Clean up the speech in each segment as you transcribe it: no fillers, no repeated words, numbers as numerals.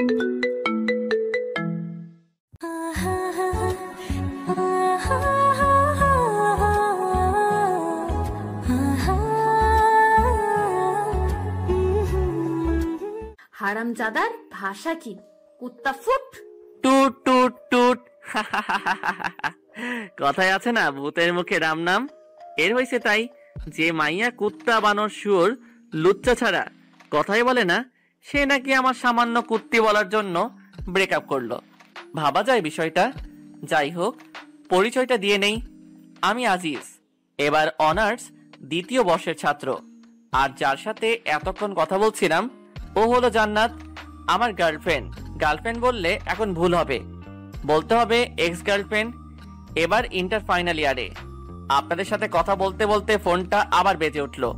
হারামজাদার ভাষা কি? কুত্তা ফুট। টুট টুট টুট। কথায় আছে না, ভূতের মুখে রাম নাম। এর হয়েছে তাই যে মাইয়া কুত্তা বানর শুয়োর লুচ্চা ছাড়া কথাই বলে না, সে নাকি আমার সামান্য কুত্তি বলার জন্য ব্রেকআপ করলো। ভাবা যায় বিষয়টা। যাই হোক, পরিচয়টা দিয়ে নেই। আমি আজিজ, এবার অনার্স দ্বিতীয় বর্ষের ছাত্র। আর যার সাথে এতক্ষণ কথা বলছিলাম ও হলো জান্নাত, আমার গার্লফ্রেন্ড। গার্লফ্রেন্ড বললে এখন ভুল হবে, বলতে হবে এক্স গার্লফ্রেন্ড। এবার ইন্টার ফাইনাল ইয়ারে। আপনাদের সাথে কথা বলতে বলতে ফোনটা আবার বেজে উঠলো।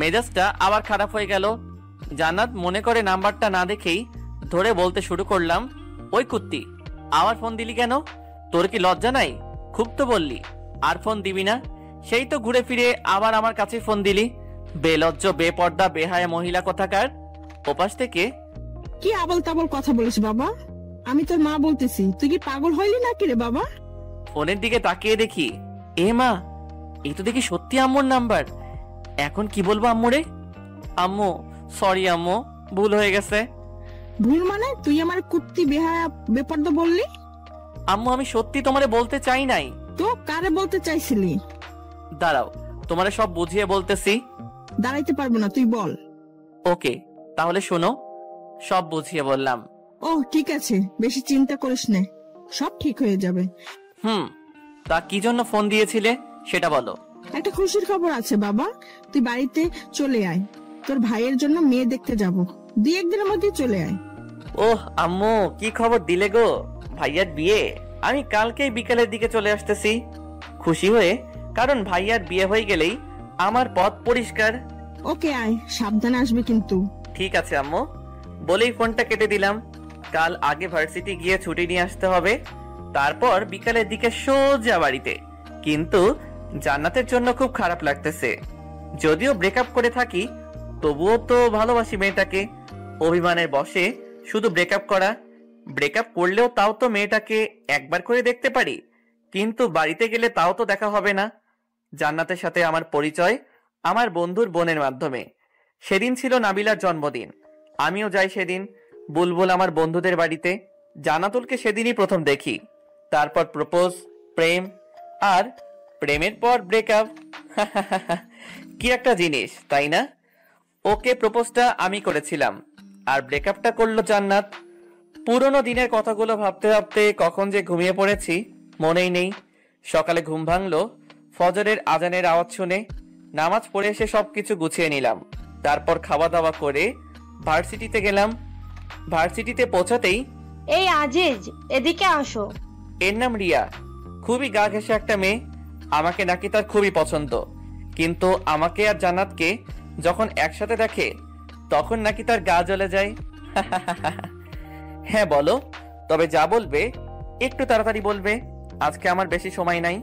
মেজাজটা আবার খারাপ হয়ে গেল। জান্নাত মনে করে নাম্বারটা না দেখেই ধরে বলতে শুরু করলাম, ওই কুত্তি, আবার ফোন দিলি কেন? তোর কি লজ্জা নাই? খুব তো বললি আর ফোন দিবি না, সেই তো ঘুরে ফিরে আবার আমার কাছে ফোন দিলি। বেলজ্জ, বেপর্দা, বেহায়া মহিলা কোথাকার। ওপাশ থেকে, কি আবল তাবল কথা বলিস বাবা? আমি তোর মা বলতেছি, তুই কি পাগল হইলি নাকি রে বাবা? ফোনের দিকে তাকিয়ে দেখি, এ মা, এই তো দেখি সত্যি আম্মুর নাম্বার। এখন কি বলবো আম্মুরে? আম্মু সরি আম্মু, ভুল হয়ে গেছে। ভুল মানে? তুই আমার কুত্তি বেহায়া বেপর্দা বললি? আম্মু আমি সত্যি তোমারে বলতে চাই নাই। তো কারে বলতে চাইছিলি? দাঁড়াও, তোমারে সব বুঝিয়ে বলতেছি। দাঁড়াইতে পারবো না, তুই বল। ওকে, তাহলে শোনো, সব বুঝিয়ে বললাম। ও ঠিক আছে, বেশি চিন্তা করিস না, সব ঠিক হয়ে যাবে। তা কি জন্য ফোন দিয়েছিলে সেটা বলো। একটা খুশির খবর আছে বাবা, তুই বাড়িতে চলে আয়। তোর ভাইয়ের জন্য মেয়ে দেখতে যাব, 2-1 দিনের মধ্যে চলে আয়। ওহ আম্মু, কি খবর দিলে গো? ভাইয়ার বিয়ে? আমি কালকেই বিকালের দিকে চলে আসতেছি খুশি হয়ে, কারণ ভাইয়ার বিয়ে হয়ে গেলেই আমার পথ পরিষ্কার। ওকে আয়, সাবধানে আসবে কিন্তু। ঠিক আছে আম্মু, বলেই ফোনটা কেটে দিলাম। কাল আগে ভার্সিটি গিয়ে ছুটি নিয়ে আসতে হবে, তারপর বিকালের দিকে সোজা বাড়িতে। কিন্তু জান্নাতের জন্য খুব খারাপ লাগতেছে। যদিও ব্রেকআপ করে থাকি, তবুও তো ভালোবাসি মেয়েটাকে। অভিমানের বশে শুধু ব্রেকআপ করা। ব্রেকআপ করলেও তাও তো মেয়েটাকে একবার করে দেখতে পারি, কিন্তু বাড়িতে গেলে তাও তো দেখা হবে না। জান্নাতের সাথে আমার পরিচয় আমার বন্ধুর বোনের মাধ্যমে। সেদিন ছিল নাবিলার জন্মদিন, আমিও যাই সেদিন বুলবুল আমার বন্ধুদের বাড়িতে। জান্নাতুলকে সেদিনই প্রথম দেখি, তারপর প্রপোজ, প্রেম, আর প্রেমের পর ব্রেকআপ। কি একটা জিনিস, তাই না? ওকে প্রপোজটা আমি করেছিলাম, আর ব্রেকআপটা করলো জান্নাত। পুরোনো দিনের কথাগুলো ভাবতে ভাবতে কখন যে ঘুমিয়ে পড়েছি মনেই নেই। সকালে ঘুম ভাঙলো ফজরের আজানের আওয়াজ শুনে। নামাজ পড়ে এসে সবকিছু গুছিয়ে নিলাম, তারপর খাওয়া দাওয়া করে ভার্সিটিতে গেলাম। ভার্সিটিতে পৌঁছাতেই, এই আজিজ, এদিকে আসো। এর নাম রিয়া, খুবই গা ঘেঁষে একটা মেয়ে। আমাকে নাকি তার খুবই পছন্দ, কিন্তু আমাকে আর জান্নাতকে যখন একসাথে দেখে তখন নাকি তার গা জ্বলে যায়। হ্যাঁ বলো, তবে যা বলবে একটু তাড়াতাড়ি বলবে, আজকে আমার বেশি সময় নাই।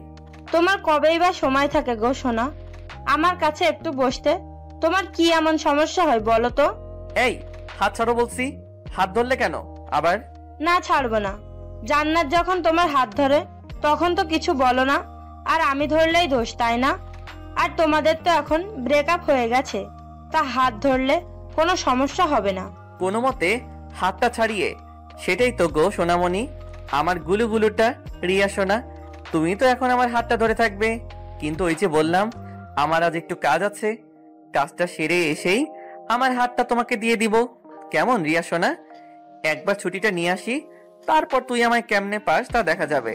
তোমার কবেই বা সময় থাকে গো সোনা, আমার কাছে একটু বসতে? তোমার কি এমন সমস্যা হয় বলো তো? এই হাত ছাড়ো বলছি। হাত ধরলে কেন আবার? না, ছাড়বো না। জান্নাত যখন তোমার হাত ধরে তখন তো কিছু বলো না, আর আমি ধরলেই দোষ, তাই না? আর তোমাদের তো এখন ব্রেকআপ হয়ে গেছে, তা হাত ধরলে কোনো সমস্যা হবে না। কোনো মতে হাতটা ছাড়িয়ে, সেটাই তো গো সোনামণি, আমার গুলুগুলুটা রিয়া সোনা। তুমি তো এখন আমার হাতটা ধরে থাকবে, কিন্তু ওই যে বললাম আমার আজ একটু কাজ আছে, কাজটা সেরে এসেই আমার হাতটা তোমাকে দিয়ে দিব। কেমন রিয়া সোনা? একবার ছুটিটা নিয়ে আসি, তারপর তুই আমায় কেমনে পাস তা দেখা যাবে।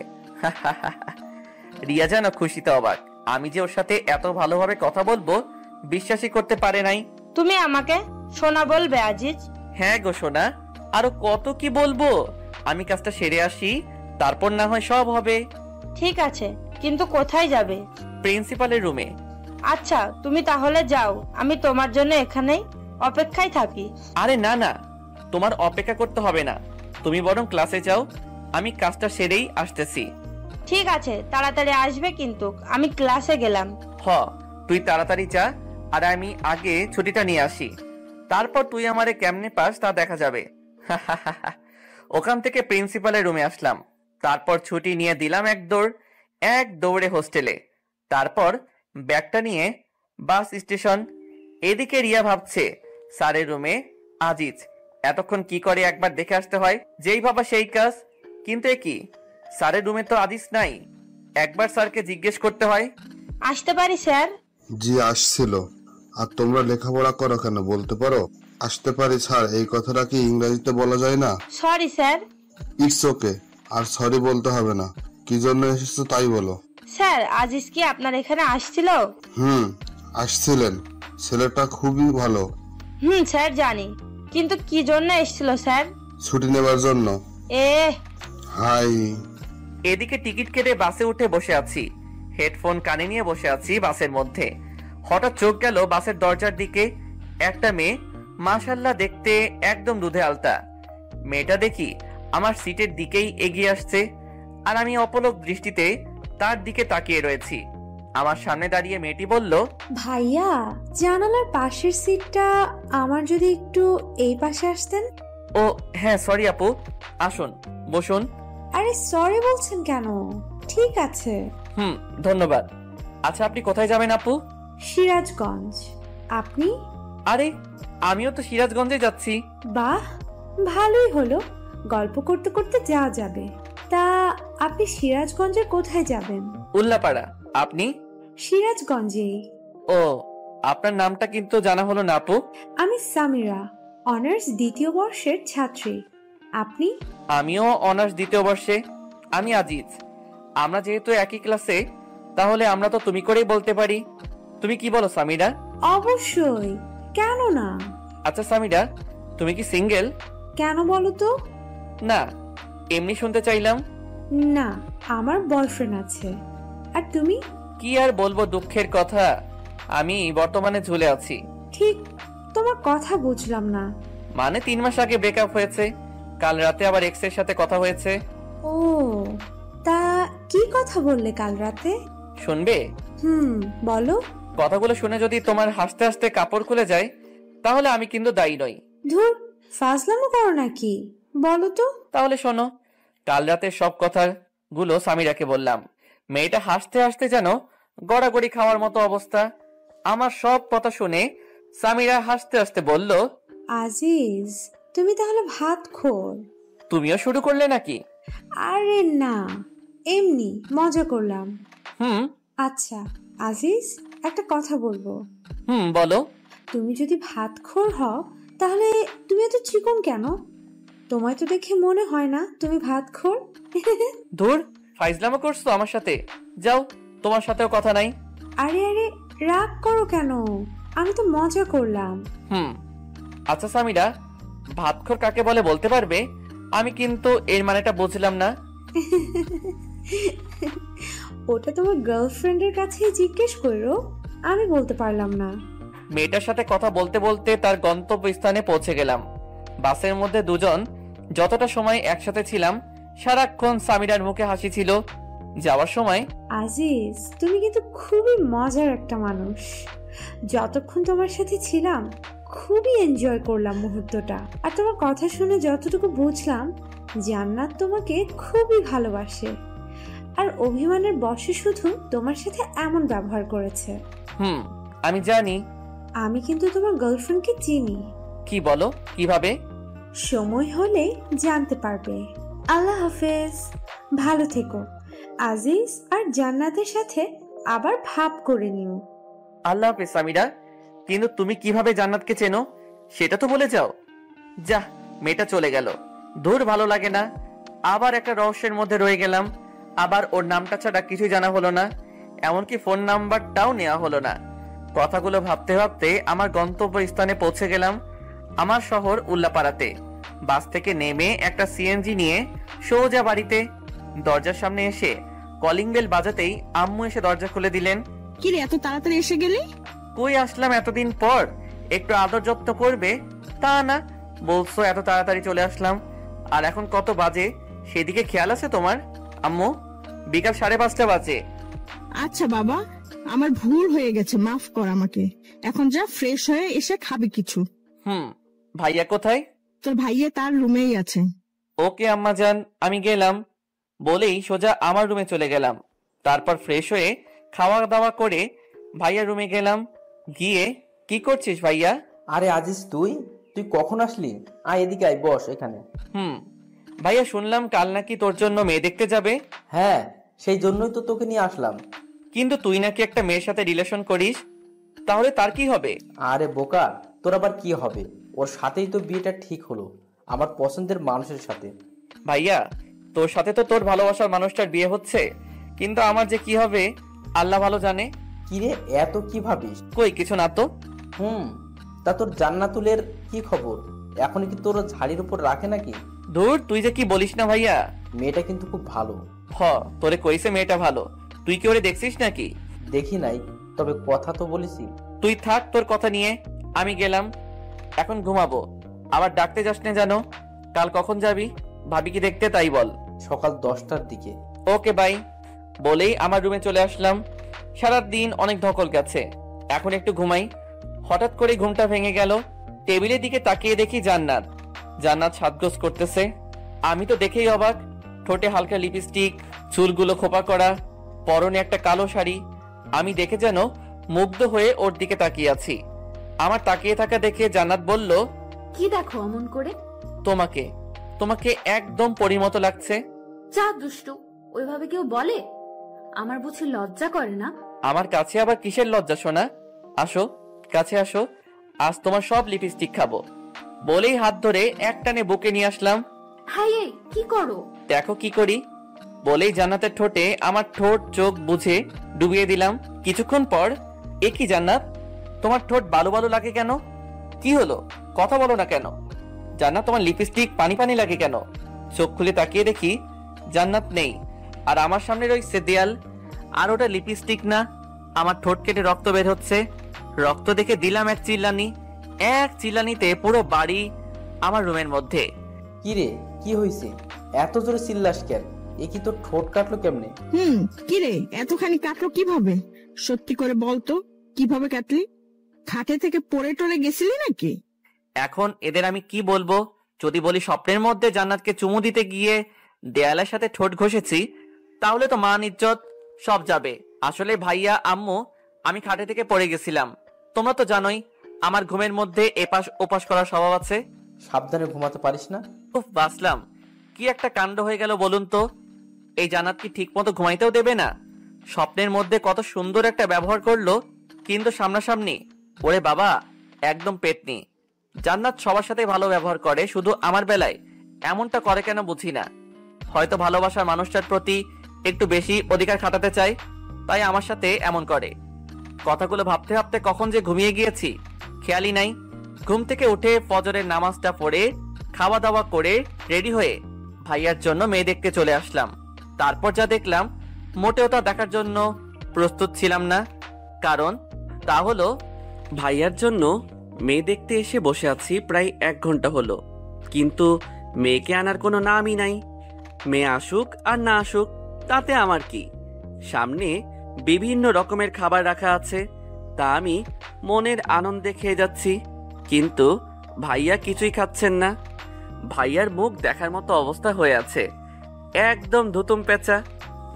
রিয়া যেন খুশিতে অবাক। আমি যে ওর সাথে এত ভালোভাবে কথা বলবো বিশ্বাসই করতে পারে নাই। তুমি আমাকে সোনা বলবে আজিজ? হ্যাঁ গো সোনা, আরো কত কি বলবো। আমি কাজটা সেরে আসি, তারপর না হয় সব হবে। ঠিক আছে, কিন্তু কোথায় যাবে? প্রিন্সিপালের রুমে। আচ্ছা, তুমি তাহলে যাও, আমি তোমার জন্য এখানেই অপেক্ষায় থাকি। আরে না না, তোমার অপেক্ষা করতে হবে না, তুমি বরং ক্লাসে যাও, আমি কাজটা সেরেই আসতেছি। ঠিক আছে, তাড়াতাড়ি আসবে কিন্তু, আমি ক্লাসে গেলাম। তুই তাড়াতাড়ি যা, আর আমি আগে ছুটিটা নিয়ে আসি, তারপর তুই আমারে কেমনে পাস তা দেখা যাবে। ওখান থেকে প্রিন্সিপালের রুমে আসলাম। তারপর ছুটি নিয়ে দিলাম এক দৌড়ে হোস্টেলে। তারপর ব্যাগটা নিয়ে বাস স্টেশন। এদিকে রিয়া ভাবছে স্যারের রুমে আজিজ এতক্ষণ কি করে একবার দেখে আসতে হয়, যেই ভাবা সেই কাজ। কিন্তু এ কি, স্যারের রুমে তো আজিজ নাই, একবার স্যারকে জিজ্ঞেস করতে হয়। আসতে পারি স্যার? জি আসছিল। আর তোমরা লেখাপড়া করো কেন বলতে পারো? আসতে পারি স্যার এই কথাটা কি ইংরেজিতে বলা যায় না? Sorry sir. ইটস ওকে, আর সরি বলতে হবে না। কি জন্য এসেছো তাই বলো। স্যার আজিজ কি আপনার এখানে আসছিল? আসছিলেন। ছেলেটা খুবই ভালো। স্যার জানি, কিন্তু কি জন্য এসেছিল স্যার? ছুটি নেবার জন্য। হাই। এদিকে টিকিট কেটে বাসে উঠে বসে আছি, হেডফোন কানে নিয়ে বসে আছি বাসের মধ্যে। হঠাৎ চোখ গেল বাসের দরজার দিকে। একটা মেয়ে, মাশাআল্লাহ দেখতে একদম দুধে আলতা। মেয়েটা দেখি আমার সিটের দিকেই এগিয়ে আসছে, আর আমি অপলক দৃষ্টিতে তার দিকে তাকিয়ে রয়েছি। আমার সামনে দাঁড়িয়ে মেয়েটি বলল, ভাইয়া জানালার পাশের সিটটা আমার, যদি একটু এই পাশে আসতেন। ও হ্যাঁ সরি আপু, আসুন বসুন। আরে সরি বলছেন কেন? ঠিক আছে। ধন্যবাদ। আচ্ছা আপনি কোথায় যাবেন আপু? সিরাজগঞ্জ। আপনি? আরে আমিও তো সিরাজগঞ্জে যাচ্ছি। বাহ, ভালোই হলো, গল্প করতে করতে যাওয়া যাবে। তা আপনি সিরাজগঞ্জের কোথায় যাবেন? উল্লাপাড়া। আপনি? সিরাজগঞ্জে। ও, আপনার নামটা কিন্তু জানা হলো না আপু। আমি সামিরা, অনার্স দ্বিতীয় বর্ষের ছাত্রী। আপনি? আমিও অনার্স দ্বিতীয় বর্ষে। আমি আজিজ। আমরা যেহেতু একই ক্লাসে, তাহলে আমরা তো তুমি করেই বলতে পারি। তুমি কি বলো সামিরা? অবশ্যই, কেন না। আচ্ছা সামিরা, তুমি কি সিঙ্গেল? কেন বলো তো? না, এমনি শুনতে চাইলাম। না, আমার বয়ফ্রেন্ড আছে। আর তুমি? কি আর বলবো, দুঃখের কথা, আমি বর্তমানে ঝুলে আছি। ঠিক, তোমার কথা বুঝলাম না। মানে 3 মাস আগে ব্রেকআপ হয়েছে, কাল রাতে আবার এক্স এর সাথে কথা হয়েছে। ও, তা কি কথা বললে কাল রাতে? শুনবে? বলো। কথাগুলো শুনে যদি তোমার হাসতে হাসতে কাপড় খুলে যায়, তাহলে আমি কিন্তু দায়ী নই। ধুর, ফাজলামো করো নাকি, বলো তো। তাহলে শোনো, কাল রাতে সব কথাগুলো সামিরাকে বললাম। মেয়েটা হাসতে হাসতে যেন গড়াগড়ি খাওয়ার মতো অবস্থা। আমার সব কথা শুনে সামিরা হাসতে হাসতে বলল, আজিজ তুমি তাহলে ভাতখোর। তুমিও শুরু করলে নাকি? আরে না, এমনি মজা করলাম। আচ্ছা আজিজ, একটা কথা বলবো। বলো। তুমি যদি ভাতখোর হও, তাহলে তুমি এত চিকন কেন? তোমায় তো দেখে মনে হয় না তুমি ভাতখোর। ধুর, ফাইজলামো করছো আমার সাথে, যাও, তোমার সাথেও কথা নাই। আরে আরে, রাগ করো কেন, আমি তো মজা করলাম। আচ্ছা সামিরা, ভাতখোর কাকে বলে বলতে পারবে? আমি কিন্তু এর মানেটা বুঝলাম না। ওটা তোমার গার্লফ্রেন্ডের কাছে জিজ্ঞেস করো, আমি বলতে পারলাম না। মেয়েটার সাথে কথা বলতে বলতে তার গন্তব্য স্থানে পৌঁছে গেলাম। বাসের মধ্যে দুজন যতটা সময় একসাথে ছিলাম, সারাক্ষণ সামিরার মুখে হাসি ছিল। যাওয়ার সময়, আজিজ তুমি কিন্তু খুবই মজার একটা মানুষ। যতক্ষণ তোমার সাথে ছিলাম খুবই এনজয় করলাম মুহূর্তটা। আর তোমার কথা শুনে যতটুকু বুঝলাম, জান্নাত তোমাকে খুবই ভালোবাসে, আর অভিমানের বশে শুধু তোমার সাথে এমন ব্যবহার করেছে। আমি জানি। আমি কিন্তু তোমার গার্লফ্রেন্ডকে চিনি। কি বলো, কিভাবে? সময় হলে জানতে পারবে। আল্লাহ হাফেজ, ভালো থেকো। আজিজ আর জান্নাতের সাথে আবার ভাব করে নিও। আল্লাহ হাফেজ সামিরা। কিন্তু তুমি কিভাবে জান্নাতকে চেনো সেটা তো বলে যাও। যা, মেয়েটা চলে গেল। দূর, ভালো লাগে না। আবার একটা রহস্যের মধ্যে রয়ে গেলাম। আবার ওর নামটা ছাড়া কিছুই জানা হলো না, এমনকি ফোন নাম্বারটাও নেওয়া হলো না। কথাগুলো ভাবতে ভাবতে আমার গন্তব্য স্থানে পৌঁছে গেলাম, আমার শহর উল্লাপাড়াতে। বাস থেকে নেমে একটা সিএনজি নিয়ে সোজা বাড়িতে। দরজার সামনে এসে কলিং বেল বাজাতেই আম্মু এসে দরজা খুলে দিলেন। কি রে, এত তাড়াতাড়ি এসে গেলি? কই আসলাম এতদিন পর, একটু আদর যত্ন করবে তা না, বলছো এত তাড়াতাড়ি চলে আসলাম। আর এখন কত বাজে সেদিকে খেয়াল আছে তোমার আম্মু? বিকাল 5:30 বাজে। আচ্ছা বাবা, আমার ভুল হয়ে গেছে, মাফ কর আমাকে। এখন যা, ফ্রেশ হয়ে এসে খাবি কিছু। ভাইয়া কোথায়? তোর ভাইয়া তার রুমেই আছে। ও ওকে আম্মা জান, আমি গেলাম বলেই সোজা আমার রুমে চলে গেলাম। তারপর ফ্রেশ হয়ে খাওয়া দাওয়া করে ভাইয়ার রুমে গেলাম। গিয়ে, কি করছিস ভাইয়া? আরে আজিজ, তুই তুই কখন আসলি? আয় এদিকে, আয় বস এখানে। ভাইয়া, শুনলাম কাল নাকি তোর জন্য মেয়ে দেখতে যাবে। হ্যাঁ, সেই জন্যই তো তোকে নিয়ে আসলাম। কিন্তু তুই নাকি একটা মেয়ের সাথে রিলেশন করিস, তাহলে তার কি হবে? আরে বোকা, তোর আবার কি হবে? ওর সাথেই তো বিয়েটা ঠিক হলো, আমার পছন্দের মানুষের সাথে। ভাইয়া, তোর সাথে তো তোর ভালোবাসার মানুষটার বিয়ে হচ্ছে, কিন্তু আমার যে কি হবে আল্লাহ ভালো জানে। কিরে, এত কি ভাবিস? কই কিছু না তো। তা তোর জান্নাতুলের কি খবর? এখন কি তোর ঝাড়ির উপর রাখে নাকি? ধুর, তুই যে কি বলিস না ভাইয়া। মেয়েটা কিন্তু খুব ভালো। তোরে কইছে মেয়েটা ভালো, তুই কি ওরে দেখছিস নাকি? দেখি নাই, তবে কথা তো বলেছি। তুই থাক তোর কথা নিয়ে, আমি গেলাম, এখন ঘুমাবো। আবার ডাকতে যাস না জানো। কাল কখন যাবি? ভাবি কি দেখতে, তাই বল। সকাল 10টার দিকে। ওকে বাই বলেই আমার রুমে চলে আসলাম। সারাদিন অনেক ধকল গেছে, এখন একটু ঘুমাই। হঠাৎ করে ঘুমটা ভেঙে গেল। টেবিলের দিকে তাকিয়ে দেখি জান্নাত সাজগোজ করতেছে। আমি তো দেখেই অবাক। ঠোঁটে হালকা লিপস্টিক, চুলগুলো খোপা করা, পরনে একটা কালো শাড়ি। আমি দেখে যেন মুগ্ধ হয়ে ওর দিকে তাকিয়ে আছি। আমার তাকিয়ে থাকা দেখে জান্নাত বলল, কি দেখো অমন করে? তোমাকে তোমাকে একদম পরিমতো লাগছে। যা দুষ্টু, ওইভাবে কেউ বলে? আমার বুঝি লজ্জা করে না? আমার কাছে আবার কিসের লজ্জা শোনা? আসো, কাছে আসো, আজ তোমার সব লিপস্টিক খাবো। বলেই হাত ধরে একটানে বুকে নিয়ে আসলাম। হাই, এই কি করো? দেখো কি করি। বলেই জান্নাতের ঠোঁটে আমার ঠোঁট চোখ বুঝে ডুবিয়ে দিলাম। কিছুক্ষণ পর, এ কি জান্নাত, তোমার ঠোঁট বালু বালু লাগে কেন? কি হলো, কথা বলো না কেন? জান্নাত, তোমার লিপস্টিক পানি পানি লাগে কেন? চোখ খুলে তাকিয়ে দেখি জান্নাত নেই, আর আমার সামনে রয়েছে দেয়াল। আর ওটা লিপস্টিক না, আমার ঠোঁট কেটে রক্ত বের হচ্ছে। রক্ত দেখে দিলাম এক চিল্লানিতে পুরো বাড়ি আমার রুমের মধ্যে। কিরে, কি হয়েছে? এত জোরে চিল্লাস কেন? এ কি তোর ঠোঁট কাটলো কেমনে? কিরে, এতখানি কাটলো কিভাবে? সত্যি করে বলতো, কিভাবে কাটলি? খাটে থেকে পড়ে টরে গেছিলি নাকি? এখন এদের আমি কি বলবো? যদি বলি স্বপ্নের মধ্যে জান্নাতকে চুমু দিতে গিয়ে দেয়ালের সাথে ঠোঁট ঘষেছি, তাহলে তো মান ইজ্জত সব যাবে। আসলে ভাইয়া, আম্মু, আমি খাটে থেকে পড়ে গেছিলাম। তোমরা তো জানোই আমার ঘুমের মধ্যে এপাশ ওপাশ করার স্বভাব আছে। সাবধানে ঘুমাতে পারিস না? বাসলাম, কি একটা কাণ্ড হয়ে গেল বলুন তো। এই জান্নাত কি ঠিক মতো ঘুমাইতেও দেবে না? স্বপ্নের মধ্যে কত সুন্দর একটা ব্যবহার করলো, কিন্তু সামনাসামনি ওরে বাবা, একদম পেতনি। জান্নাত সবার সাথে ভালো ব্যবহার করে, শুধু আমার বেলায় এমনটা করে কেন বুঝি না। হয়তো ভালোবাসার মানুষটার প্রতি একটু বেশি অধিকার খাটাতে চায়, তাই আমার সাথে এমন করে। কথাগুলো ভাবতে ভাবতে কখন যে ঘুমিয়ে গিয়েছি খেয়ালই নাই। ঘুম থেকে উঠে ফজরের নামাজটা পড়ে খাওয়া দাওয়া করে রেডি হয়ে ভাইয়ার জন্য মেয়ে দেখতে চলে আসলাম। তারপর যা দেখলাম, মোটেও তা দেখার জন্য প্রস্তুত ছিলাম না। কারণ তা হলো, ভাইয়ার জন্য মেয়ে দেখতে এসে বসে আছি প্রায় 1 ঘন্টা হলো, কিন্তু মেয়েকে আনার কোনো নামই নাই। মেয়ে আসুক আর না আসুক তাতে আমার কি। সামনে বিভিন্ন রকমের খাবার রাখা আছে, তা আমি মনের আনন্দে খেয়ে যাচ্ছি, কিন্তু ভাইয়া কিছুই খাচ্ছেন না। ভাইয়ার মুখ দেখার মতো অবস্থা হয়ে আছে, একদম ধুতুম পেঁচা।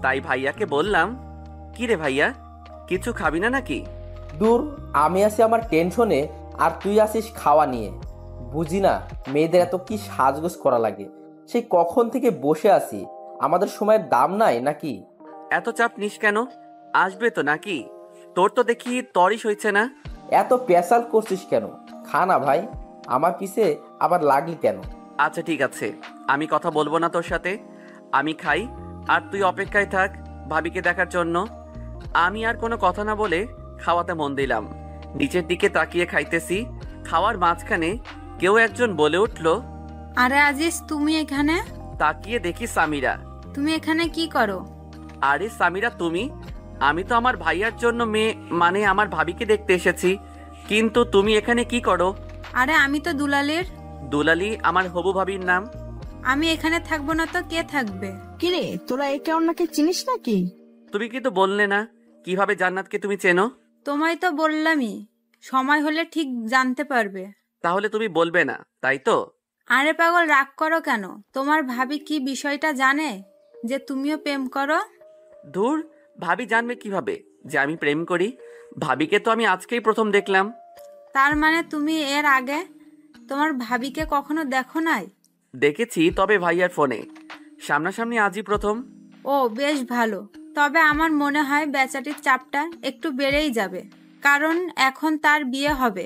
তাই ভাইয়াকে বললাম, কি রে ভাইয়া, কিছু খাবি না নাকি? দূর, আমি আছি আমার টেনশনে, আর তুই আসিস খাওয়া নিয়ে। বুঝি না মেয়েদের এত কি সাজগোজ করা লাগে। সেই কখন থেকে বসে আছি, আমাদের সময়ের দাম নাই নাকি? এত চাপ নিস কেন, আসবে তো নাকি? তোর তো দেখি তরিস হয়েছে না। এত পেশাল করছিস কেন? খা না ভাই, আমার পিছে আবার লাগলি কেন? আচ্ছা ঠিক আছে, আমি কথা বলবো না তোর সাথে, আমি খাই আর তুই অপেক্ষায় থাক ভাবিকে দেখার জন্য। আমি আর কোনো কথা না বলে খাওয়াতে মন দিলাম। নিচের দিকে তাকিয়ে খাইতেছি। খাওয়ার মাঝখানে কেউ একজন বলে উঠল, আরে আজিজ, তুমি এখানে? তাকিয়ে দেখি সামিরা। তুমি এখানে কি করো? আরে সামিরা, তুমি? আমি তো আমার ভাইয়ার জন্য মেয়ে, মানে আমার ভাবিকে দেখতে এসেছি, কিন্তু তুমি এখানে কি করো? আরে আমি তো দুলালের। দুলালি আমার হবু ভাবির নাম। আমি এখানে থাকবো না তো কে থাকবে? কিরে, তোরা একে অন্যকে চিনিস নাকি? তুমি কিন্তু বললে না কিভাবে জান্নাতকে তুমি চেনো। তোমায় তো বললামই, সময় হলে ঠিক জানতে পারবে। তাহলে তুমি বলবে না, তাই তো? আরে পাগল, রাগ করো কেন? তোমার ভাবি কি বিষয়টা জানে যে তুমিও প্রেম করো? ধুর, ভাবি জানবে কিভাবে যে আমি প্রেম করি? ভাবিকে তো আমি আজকেই প্রথম দেখলাম। তার মানে তুমি এর আগে তোমার ভাবিকে কখনো দেখো নাই? দেখেছি, তবে ভাইয়ার ফোনে। সামনাসামনি আজই প্রথম। ও বেশ ভালো। তবে আমার মনে হয় বেচারির চাপটা একটু বেড়েই যাবে, কারণ এখন তার বিয়ে হবে,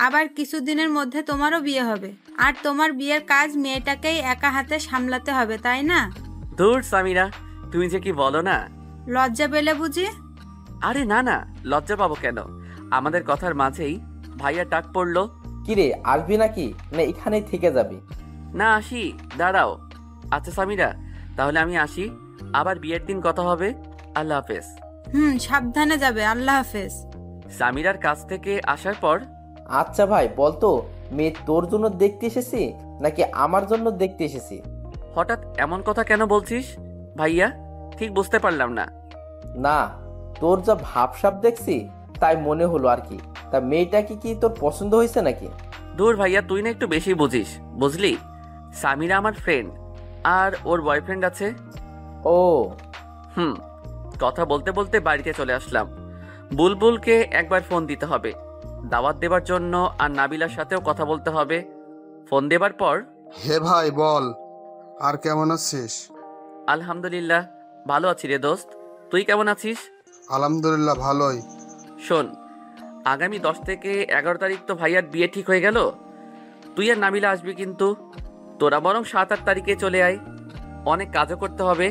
আবার কিছুদিনের মধ্যে তোমারও বিয়ে হবে, আর তোমার বিয়ের কাজ মেয়েটাকেই একা হাতে সামলাতে হবে, তাই না? ধুর সামিরা, তুমি যে কি বলো না। লজ্জা পেলে বুঝি? আরে না না, লজ্জা পাবো কেন? আমাদের কথার মাঝেই ভাইয়া ডাক পড়লো। কিরে, আসবি নাকি না এখানেই থেকে যাবি? না, আসি, দাঁড়াও। আচ্ছা সামিরা, তাহলে আমি আসি, আবার বিয়ের দিন কথা হবে। আল্লাহ হাফেজ। সাবধানে যাবে। আল্লাহ হাফেজ। সামিরার কাছ থেকে আসার পর, আচ্ছা ভাই, বলতো মেয়ে তোর জন্য দেখতে এসেছি নাকি আমার জন্য দেখতে এসেছি? হঠাৎ এমন কথা কেন বলছিস ভাইয়া? ঠিক বুঝতে পারলাম না। না, তোর যা ভাবসাব দেখছি তাই মনে হলো আর কি। তা মেয়েটা কি তোর পছন্দ হয়েছে নাকি? দূর ভাইয়া, তুই না একটু বেশি বুঝিস, বুঝলি? সামিরা আমার ফ্রেন্ড, আর ওর বয়ফ্রেন্ড আছে। ও কথা বলতে বলতে বাড়িতে চলে আসলাম। বুলবুলকে একবার ফোন দিতে হবে দাওয়াত দেবার জন্য, আর নাবিলার সাথেও কথা বলতে হবে। ফোন দেবার পর, হে ভাই বল, আর কেমন আছিস? আলহামদুলিল্লাহ ভালো আছি রে দোস্ত, তুই কেমন আছিস? আলহামদুলিল্লাহ ভালোই। শোন, আগামী 10 থেকে 11 তারিখ তো ভাইয়ার বিয়ে ঠিক হয়ে গেল। তুই আর নাবিলা আসবি, কিন্তু তোরা বরং 7-8 তারিখে চলে আয়, অনেক কাজও করতে হবে।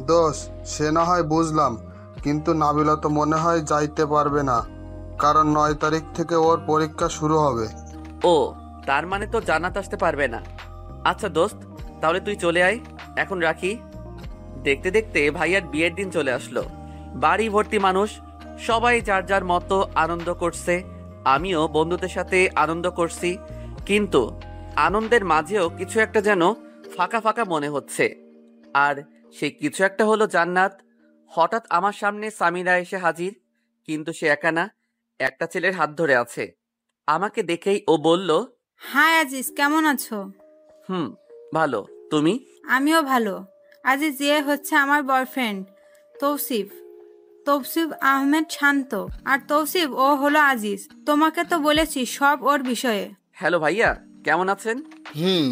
দোষ, সে না হয় বুঝলাম, কিন্তু নাবিলা তো মনে হয় যাইতে পারবে না, কারণ 9 তারিখ থেকে ওর পরীক্ষা শুরু হবে। ও, তার মানে তো জান্নাত আসতে পারবে না। আচ্ছা দোস্ত, তাহলে তুই চলে আয়, এখন রাখি। দেখতে দেখতে ভাইয়ার বিয়ের দিন চলে আসলো। বাড়ি ভর্তি মানুষ, সবাই যার যার মতো আনন্দ করছে। আমিও বন্ধুদের সাথে আনন্দ করছি, কিন্তু আনন্দের মাঝেও কিছু একটা যেন ফাঁকা ফাঁকা মনে হচ্ছে। আর সেই কিছু একটা হলো জান্নাত। হঠাৎ আমার সামনে সামিরা এসে হাজির, কিন্তু সে একা না, একটা ছেলের হাত ধরে আছে। আমাকে দেখেই ও বলল, হাই আজিজ, কেমন আছো? ভালো, তুমি? আমিও ভালো। আজিজ, এ হচ্ছে আমার বয়ফ্রেন্ড তৌসিফ, তৌসিফ আহমেদ শান্ত। আর তৌসিফ, ও হলো আজিজ। তোমাকে তো বলেছি সব ওর বিষয়ে। হ্যালো ভাইয়া, কেমন আছেন?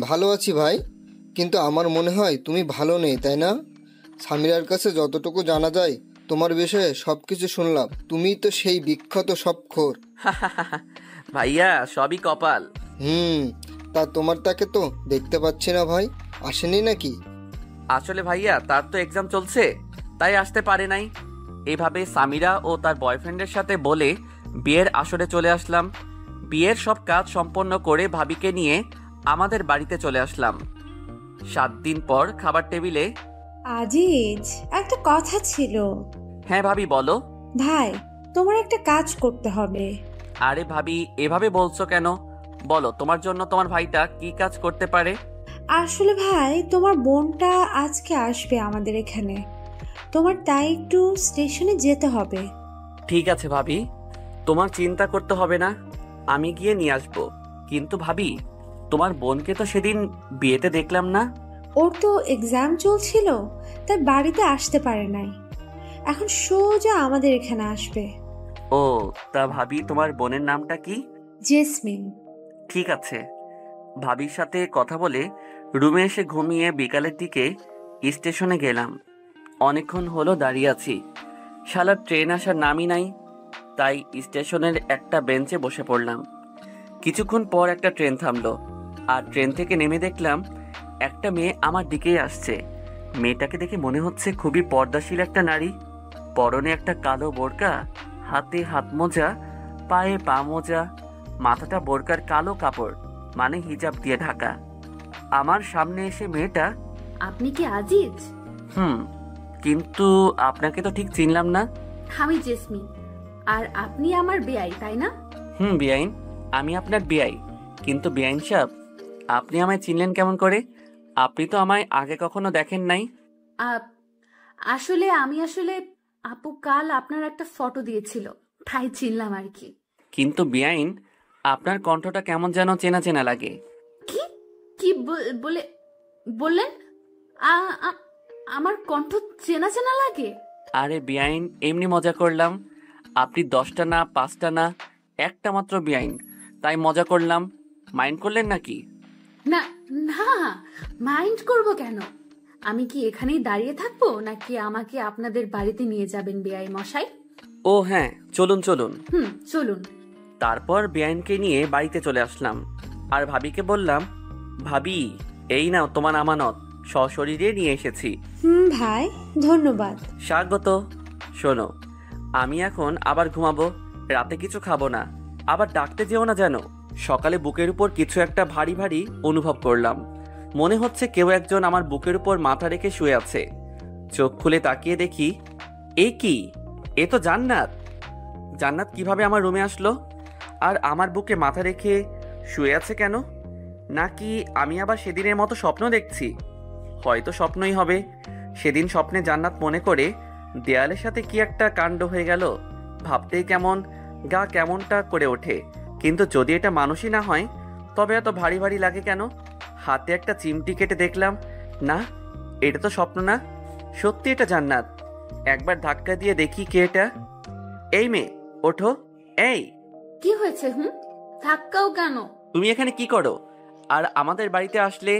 ভালো আছি ভাই, কিন্তু আমার মনে হয় তুমি ভালো নেই, তাই না? সামিরার কাছে যতটুকু জানা যায় তোমার বিষয়ে সবকিছু শুনলাম, তুমিই তো সেই বিখ্যাত সবখোর। ভাইয়া, সবই কপাল। তা তোমার তাকে তো দেখতে পাচ্ছি না ভাই, আসেনি নাকি? আসলে ভাইয়া, তার তো এক্সাম চলছে, তাই আসতে পারে নাই। এভাবে সামিরা ও তার বয়ফ্রেন্ডের সাথে বলে বিয়ের আসরে চলে আসলাম। বিয়ের সব কাজ সম্পন্ন করে ভাবিকে নিয়ে আমাদের বাড়িতে চলে আসলাম। 7 দিন পর খাবার টেবিলে। আজিজ, একটা কথা ছিল। হ্যাঁ ভাবি, বলো। ভাই, তোমার একটা কাজ করতে হবে। আরে ভাবি, এভাবে বলছো কেন? বলো, তোমার জন্য তোমার ভাইটা কি কাজ করতে পারে? আসলে ভাই, তোমার বোনটা আজকে আসবে আমাদের এখানে, তোমার তাই একটু স্টেশনে যেতে হবে। ঠিক আছে ভাবি, তোমার চিন্তা করতে হবে না, আমি গিয়ে নিয়ে আসবো। কিন্তু ভাবি, তোমার বোনকে তো সেদিন বিয়েতে দেখলাম না। ওর তো এক্সাম চলছিল, তাই বাড়িতে আসতে পারে নাই, এখন সোজা আমাদের এখানে আসবে। ও, তা ভাবি, তোমার বোনের নামটা কি? জেসমিন। ঠিক আছে। ভাবির সাথে কথা বলে রুমে এসে ঘুমিয়ে বিকালের দিকে স্টেশনে গেলাম। অনেকক্ষণ হলো দাঁড়িয়ে আছি, শালা ট্রেন আসার নামই নাই, তাই স্টেশনের একটা বেঞ্চে বসে পড়লাম। কিছুক্ষণ পর একটা ট্রেন থামলো, আর ট্রেন থেকে নেমে দেখলাম একটা মেয়ে আমার দিকেই আসছে। মেয়েটাকে দেখে মনে হচ্ছে খুবই পর্দাশীল একটা নারী। পরনে একটা কালো বোরকা, হাতে হাত মোজা, পায়ে পা মোজা, মাথাটা বোরকার কালো কাপড় মানে হিজাব দিয়ে ঢাকা। আমার সামনে এসে মেয়েটা, আপনি কি আজিজ? কিন্তু আপনাকে তো ঠিক চিনলাম না। আমি জেসমিন, আর আপনি আমার বেয়াই, তাই না? বেআইন, আমি আপনার বেআই। কিন্তু বেআইন সাহেব, আপনি আমায় চিনলেন কেমন করে? আপনি তো আমায় আগে কখনো দেখেন নাই। আসলে আপু কাল আপনার একটা ফটো দিয়েছিল, তাই চিনলাম আর কি। কিন্তু বেআইন, আপনার কণ্ঠটা কেমন যেন চেনা চেনা লাগে। কি? কি বললেন? আমার কণ্ঠ চেনা চেনা লাগে। আরে বেআইন, এমনি মজা করলাম। আপনি 10টা না 5টা না, একটা মাত্র বেআইন, তাই মজা করলাম। মাইন্ড করলেন নাকি? না না, মাইন্ড করব কেন? আমি কি এখানেই দাঁড়িয়ে থাকবো নাকি আমাকে আপনাদের বাড়িতে নিয়ে যাবেন বেআই মশাই? ও হ্যাঁ, চলুন চলুন। চলুন। তারপর বেআইনকে নিয়ে বাড়িতে চলে আসলাম আর ভাবিকে বললাম, ভাবি এই নাও তোমার আমানত, সশরীরে নিয়ে এসেছি। ভাই ধন্যবাদ। স্বাগত। শোনো, আমি এখন আবার ঘুমাবো, রাতে কিছু খাবো না, আবার ডাকতে যেও না যেন। সকালে বুকের উপর কিছু একটা ভারী ভারী অনুভব করলাম, মনে হচ্ছে কেউ একজন আমার বুকের উপর মাথা রেখে শুয়ে আছে। চোখ খুলে তাকিয়ে দেখি, এ কি, এ তো জান্নাত। জান্নাত কিভাবে আমার রুমে আসলো আর আমার বুকে মাথা রেখে শুয়ে আছে কেন? নাকি আমি আবার সেদিনের মতো স্বপ্ন দেখছি? হয়তো স্বপ্নই হবে। সেদিন স্বপ্নে জান্নাত মনে করে দেয়ালের সাথে কি একটা কাণ্ড হয়ে গেল, ভাবতেই কেমন গা কেমনটা করে ওঠে। কিন্তু যদি এটা মানুষই না হয় তবে এত ভারী ভারী লাগে কেন? হাতে একটা চিমটি কেটে দেখলাম, না এটা তো স্বপ্ন না, সত্যি এটা জান্নাত। একবার ধাক্কা দিয়ে দেখি কে এটা। এই মেয়ে, ওঠো। এই কি হয়েছে? ধাক্কাও কেন? তুমি এখানে কি করো আর আমাদের বাড়িতে আসলে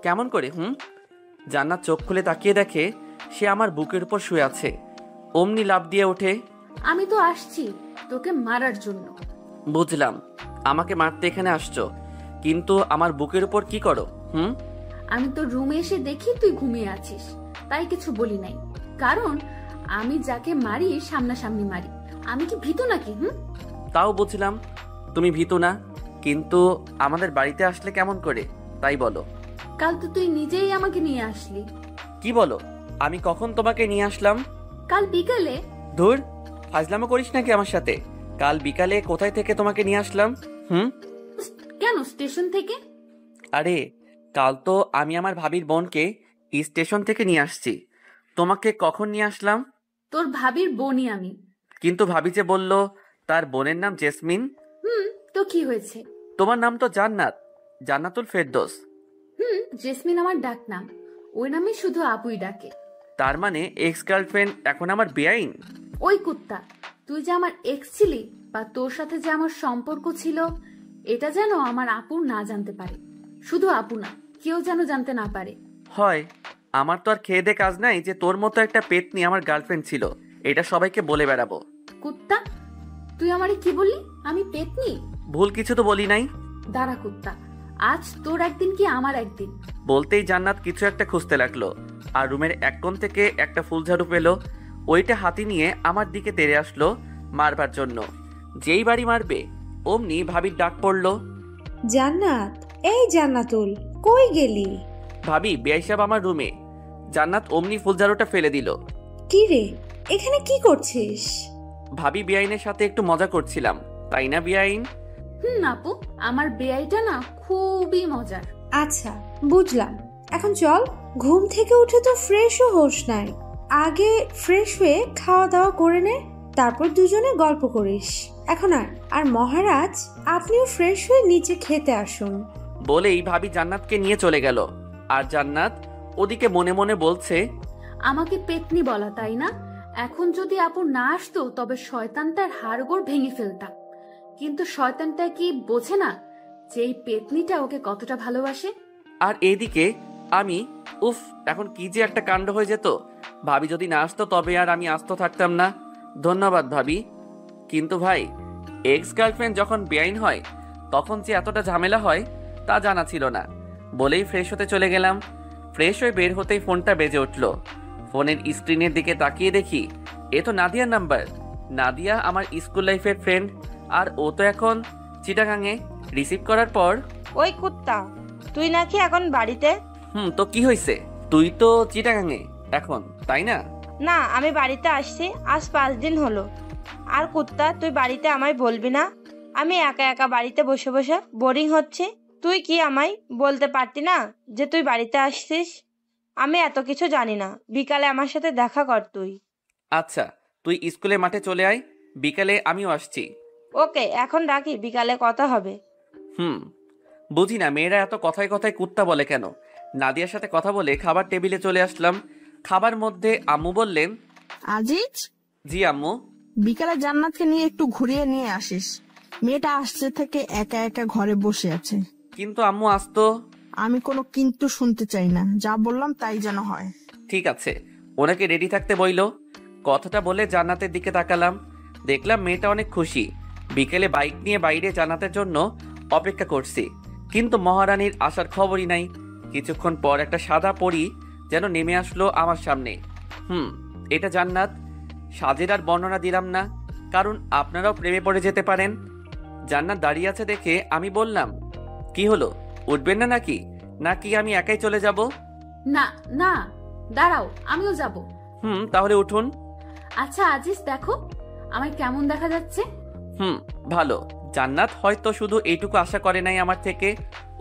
কেমন করে? জান্নাত চোখ খুলে তাকিয়ে দেখে সে আমার বুকের উপর শুয়ে আছে। অমনি লাফ দিয়ে ওঠে, আমি তো আসছি তোকে মারার জন্য। বুঝলাম, আমাকে মারতে এখানে আসছো, কিন্তু আমার বুকের উপর কি করো? আমি তো রুমে এসে দেখি তুই ঘুমিয়ে আছিস, তাই কিছু বলি নাই। কারণ আমি যাকে মারি সামনাসামনি মারি, আমি কি ভীতু নাকি? তাও বুঝলাম তুমি ভীতু না, কিন্তু আমাদের বাড়িতে আসলে কেমন করে তাই বলো। কাল তো তুই নিজেই আমাকে নিয়ে আসলি। কি বলো? আমি কখন তোমাকে নিয়ে আসলাম? কাল বিকালে। ধুর, ফাজলামো করিস নাকি আমার সাথে? কাল বিকালে কোথায় থেকে তোমাকে নিয়ে আসলাম? কেন স্টেশন থেকে? আরে কাল তো আমি আমার ভাবির বোনকে স্টেশন থেকে নিয়ে আসছি। তোমাকে কখন নিয়ে আসলাম? তোর ভাবির বোনই আমি। কিন্তু ভাবি যে বলল তার বোনের নাম জেসমিন। তো কি হয়েছে? তোমার নাম তো জান্নাত, জান্নাতুল ফেরদৌস। জেসমিন আমার ডাক নাম, ওই নামে শুধু আপুই ডাকে। তার মানে এক্স গার্লফ্রেন্ড এখন আমার বেআইন? ওই কুত্তা, তুই যে আমার এক্স ছিলি বা তোর সাথে যে আমার সম্পর্ক ছিল, এটা যেন আমার আপু না জানতে পারে। শুধু আপু না, কেউ যেন জানতে না পারে। হয়, আমার তো আর খেয়ে দে কাজ নাই যে তোর মতো একটা পেতনি আমার গার্লফ্রেন্ড ছিল, এটা সবাইকে বলে বেড়াবো। কুত্তা, তুই আমারে কি বললি? আমি পেতনি? ভুল কিছু তো বলি নাই। দাঁড়া কুত্তা, আজ তোর একদিন কি আমার একদিন। বলতেই জান্নাত কিছু একটা খুঁজতে লাগলো আর রুমের এক কোণ থেকে একটা ফুল ঝাড়ু পেলো। ওইটা হাতি নিয়ে আমার দিকে তেড়ে আসলো মারবার জন্য। যেই বাড়ি মারবে অমনি ভাবির ডাক পড়লো, জান্নাত, এই জান্নাতুল, কই গেলি? ভাবি, বেআই সাহেব আমার রুমে। জান্নাত অমনি ফুল ঝাড়ুটা ফেলে দিল। কি রে, এখানে কি করছিস? ভাবি বেআইনের সাথে একটু মজা করছিলাম, তাই না বেআইন? আপু, আমার বেআইটা না খুবই মজার। আচ্ছা বুঝলাম, এখন চল। ঘুম থেকে উঠে তো ফ্রেশও হোস নাই, আগে ফ্রেশ হয়ে খাওয়া দাওয়া করে নে, তারপর দুজনে গল্প করিস। এখন আর মহারাজ আপনিও ফ্রেশ হয়ে নিচে খেতে আসুন। বলেই ভাবি জান্নাতকে নিয়ে চলে গেল। আর জান্নাত ওদিকে মনে মনে বলছে, আমাকে পেতনি বলা তাই না? এখন যদি আপু না আসতো তবে শয়তানটার হাড়গোড় ভেঙে ফেলতাম। কিন্তু শয়তানটা কি বোঝে না যে এই পেতনিটা ওকে কতটা ভালোবাসে? আর এদিকে আমি, উফ, এখন কি যে একটা কাণ্ড হয়ে যেত। ভাবি যদি না আসতো তবে আর আমি আস্ত থাকতাম না। ধন্যবাদ ভাবি। কিন্তু ভাই, এক্স গার্লফ্রেন্ড যখন বেআইন হয় তখন যে এতটা ঝামেলা হয় তা জানা ছিল না। বলেই ফ্রেশ হতে চলে গেলাম। ফ্রেশ হয়ে বের হতেই ফোনটা বেজে উঠল। ফোনের স্ক্রিনের দিকে তাকিয়ে দেখি এ তো নাদিয়ার নাম্বার। নাদিয়া আমার স্কুল লাইফের ফ্রেন্ড, আর ও তো এখন চিটাগাঙে। রিসিভ করার পর, ওই কুত্তা, তুই নাকি এখন বাড়িতে? তো কি হয়েছে? তুই তো চিটাগাঙে এখন, তাই না? না, আমি বাড়িতে আসছি আজ 5 দিন হলো। আর কুত্তা, তুই বাড়িতে আমায় বলবি না? আমি একা একা বাড়িতে বসে বসে বোরিং হচ্ছে। তুই কি আমায় বলতে পারতি না যে তুই বাড়িতে আসছিস? আমি এত কিছু জানি না। বিকালে আমার সাথে দেখা কর তুই। আচ্ছা, তুই স্কুলে মাঠে চলে আয়, বিকালে আমিও আসছি। ওকে, এখন রাখি, বিকালে কথা হবে। বুঝি না মেয়েরা এত কথায় কথায় কুত্তা বলে কেন। নাদিয়ার সাথে কথা বলে খাবার টেবিলে চলে আসলাম। খাবার মধ্যে আম্মু বললেন, আজিজ, জি আম্মু। বিকালে জান্নাতকে নিয়ে একটু ঘুরিয়ে নিয়ে আসিস। মেয়েটা আসছে থেকে একা একা ঘরে বসে আছে। কিন্তু আম্মু আসতো। আমি কোনো কিন্তু শুনতে চাই না, যা বললাম তাই যেন হয়। ঠিক আছে, ওনাকে রেডি থাকতে বইল। কথাটা বলে জান্নাতের দিকে তাকালাম, দেখলাম মেয়েটা অনেক খুশি। বিকেলে বাইক নিয়ে বাইরে জান্নাতের জন্য অপেক্ষা করছি, কিন্তু মহারানীর আসার খবরই নাই। কিছুক্ষণ পর একটা সাদা পরী যেন নেমে আসলো আমার সামনে। এটা জান্নাত। সাজের আর বর্ণনা দিলাম না, কারণ আপনারাও প্রেমে পড়ে যেতে পারেন। জান্নাত দাঁড়িয়ে আছে দেখে আমি বললাম, কি হলো, উঠবেন না নাকি? নাকি আমি একাই চলে যাব? না না, দাঁড়াও, আমিও যাব। তাহলে উঠুন। আচ্ছা আজিজ, দেখো আমায় কেমন দেখা যাচ্ছে? ভালো। জান্নাত হয়তো শুধু এইটুকু আশা করে নাই আমার থেকে,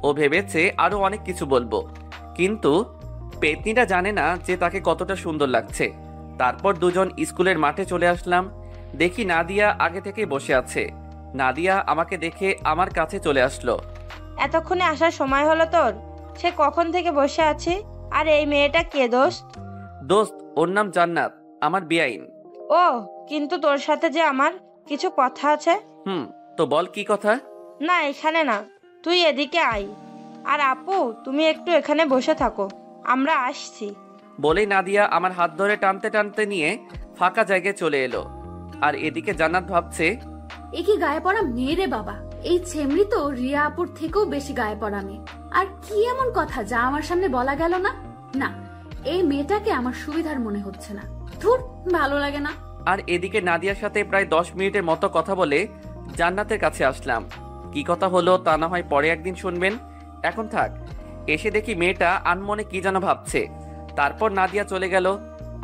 ও ভেবেছে আরো অনেক কিছু বলবো, কিন্তু পেতনিটা জানে না যে তাকে কতটা সুন্দর লাগছে। তারপর দুজন স্কুলের মাঠে চলে আসলাম। দেখি নাদিয়া আগে থেকেই বসে আছে। নাদিয়া আমাকে দেখে আমার কাছে চলে আসলো। এতক্ষণে আসার সময় হলো তোর? সে কখন থেকে বসে আছে? আর এই মেয়েটা কে দোস্ত? দোস্ত, ওর নাম জান্নাত, আমার বেআইন। ও, কিন্তু তোর সাথে যে আমার কিছু কথা আছে। তো বল, কি কথা? না, এখানে না, তুই এদিকে আয়। আর আপু, তুমি একটু এখানে বসে থাকো, আমরা আসছি। বলেই নাদিয়া আমার হাত ধরে টানতে টানতে নিয়ে ফাঁকা জায়গায় চলে এলো। আর এদিকে জান্নাত ভাবছে, এ কি গায়ে পড়া মেয়ে রে বাবা! এই ছেমরি তো রিয়া আপুর থেকেও বেশি গায়ে পড়া মেয়ে। আর কি এমন কথা যা আমার সামনে বলা গেল না? না, এই মেয়েটাকে আমার সুবিধার মনে হচ্ছে না। ধুর, ভালো লাগে না। আর এদিকে নাদিয়ার সাথে প্রায় 10 মিনিটের মতো কথা বলে জান্নাতের কাছে আসলাম। কি কথা হলো তা না হয় পরে একদিন শুনবেন, এখন থাক। এসে দেখি মেয়েটা আনমনে কি যেন ভাবছে। তারপর নাদিয়া চলে গেল,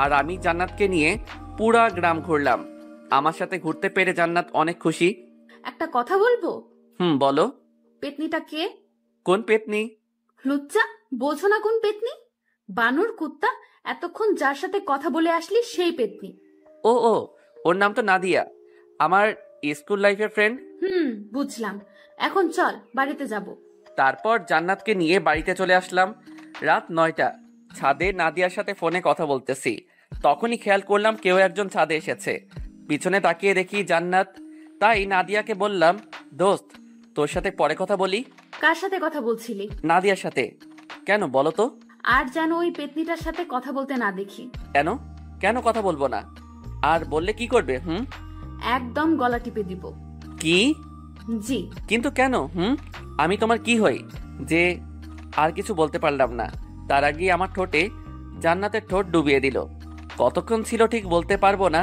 আর আমি জান্নাতকে নিয়ে পুরা গ্রাম ঘুরলাম। আমার সাথে ঘুরতে পেরে জান্নাত অনেক খুশি। একটা কথা বলবো? বলো। পেতনিটা কে? কোন পেতনি? লুচ্চা, বোঝো না কোন পেতনি? বানর কুত্তা, এতক্ষণ যার সাথে কথা বলে আসলি সেই পেতনি। ও, ওর নাম তো নাদিয়া, আমার স্কুল লাইফের ফ্রেন্ড। বুঝলাম। এখন চল, বাড়িতে যাব। তারপর জান্নাতকে নিয়ে বাড়িতে চলে আসলাম। রাত 9টা। ছাদে নাদিয়ার সাথে ফোনে কথা বলতেছি। তখনই খেয়াল করলাম কেউ একজন ছাদে এসেছে। পিছনে তাকিয়ে দেখি জান্নাত। তাই নাদিয়াকে বললাম, দোস্ত, তোর সাথে পরে কথা বলি। কার সাথে কথা বলছিলি? নাদিয়ার সাথে। কেন বলো তো? আর যেন ওই পেতনিটার সাথে কথা বলতে না দেখি। কেন? কেন কথা বলবো না? আর বললে কি করবে? একদম গলা টিপে দিব। কি? জি। কিন্তু কেন? আমি তোমার কি হই যে? আর কিছু বলতে পারলাম না। তার আগে আমার ঠোঁটে জান্নাতের ঠোঁট ডুবিয়ে দিল। কতক্ষণ ছিল ঠিক বলতে পারবো না।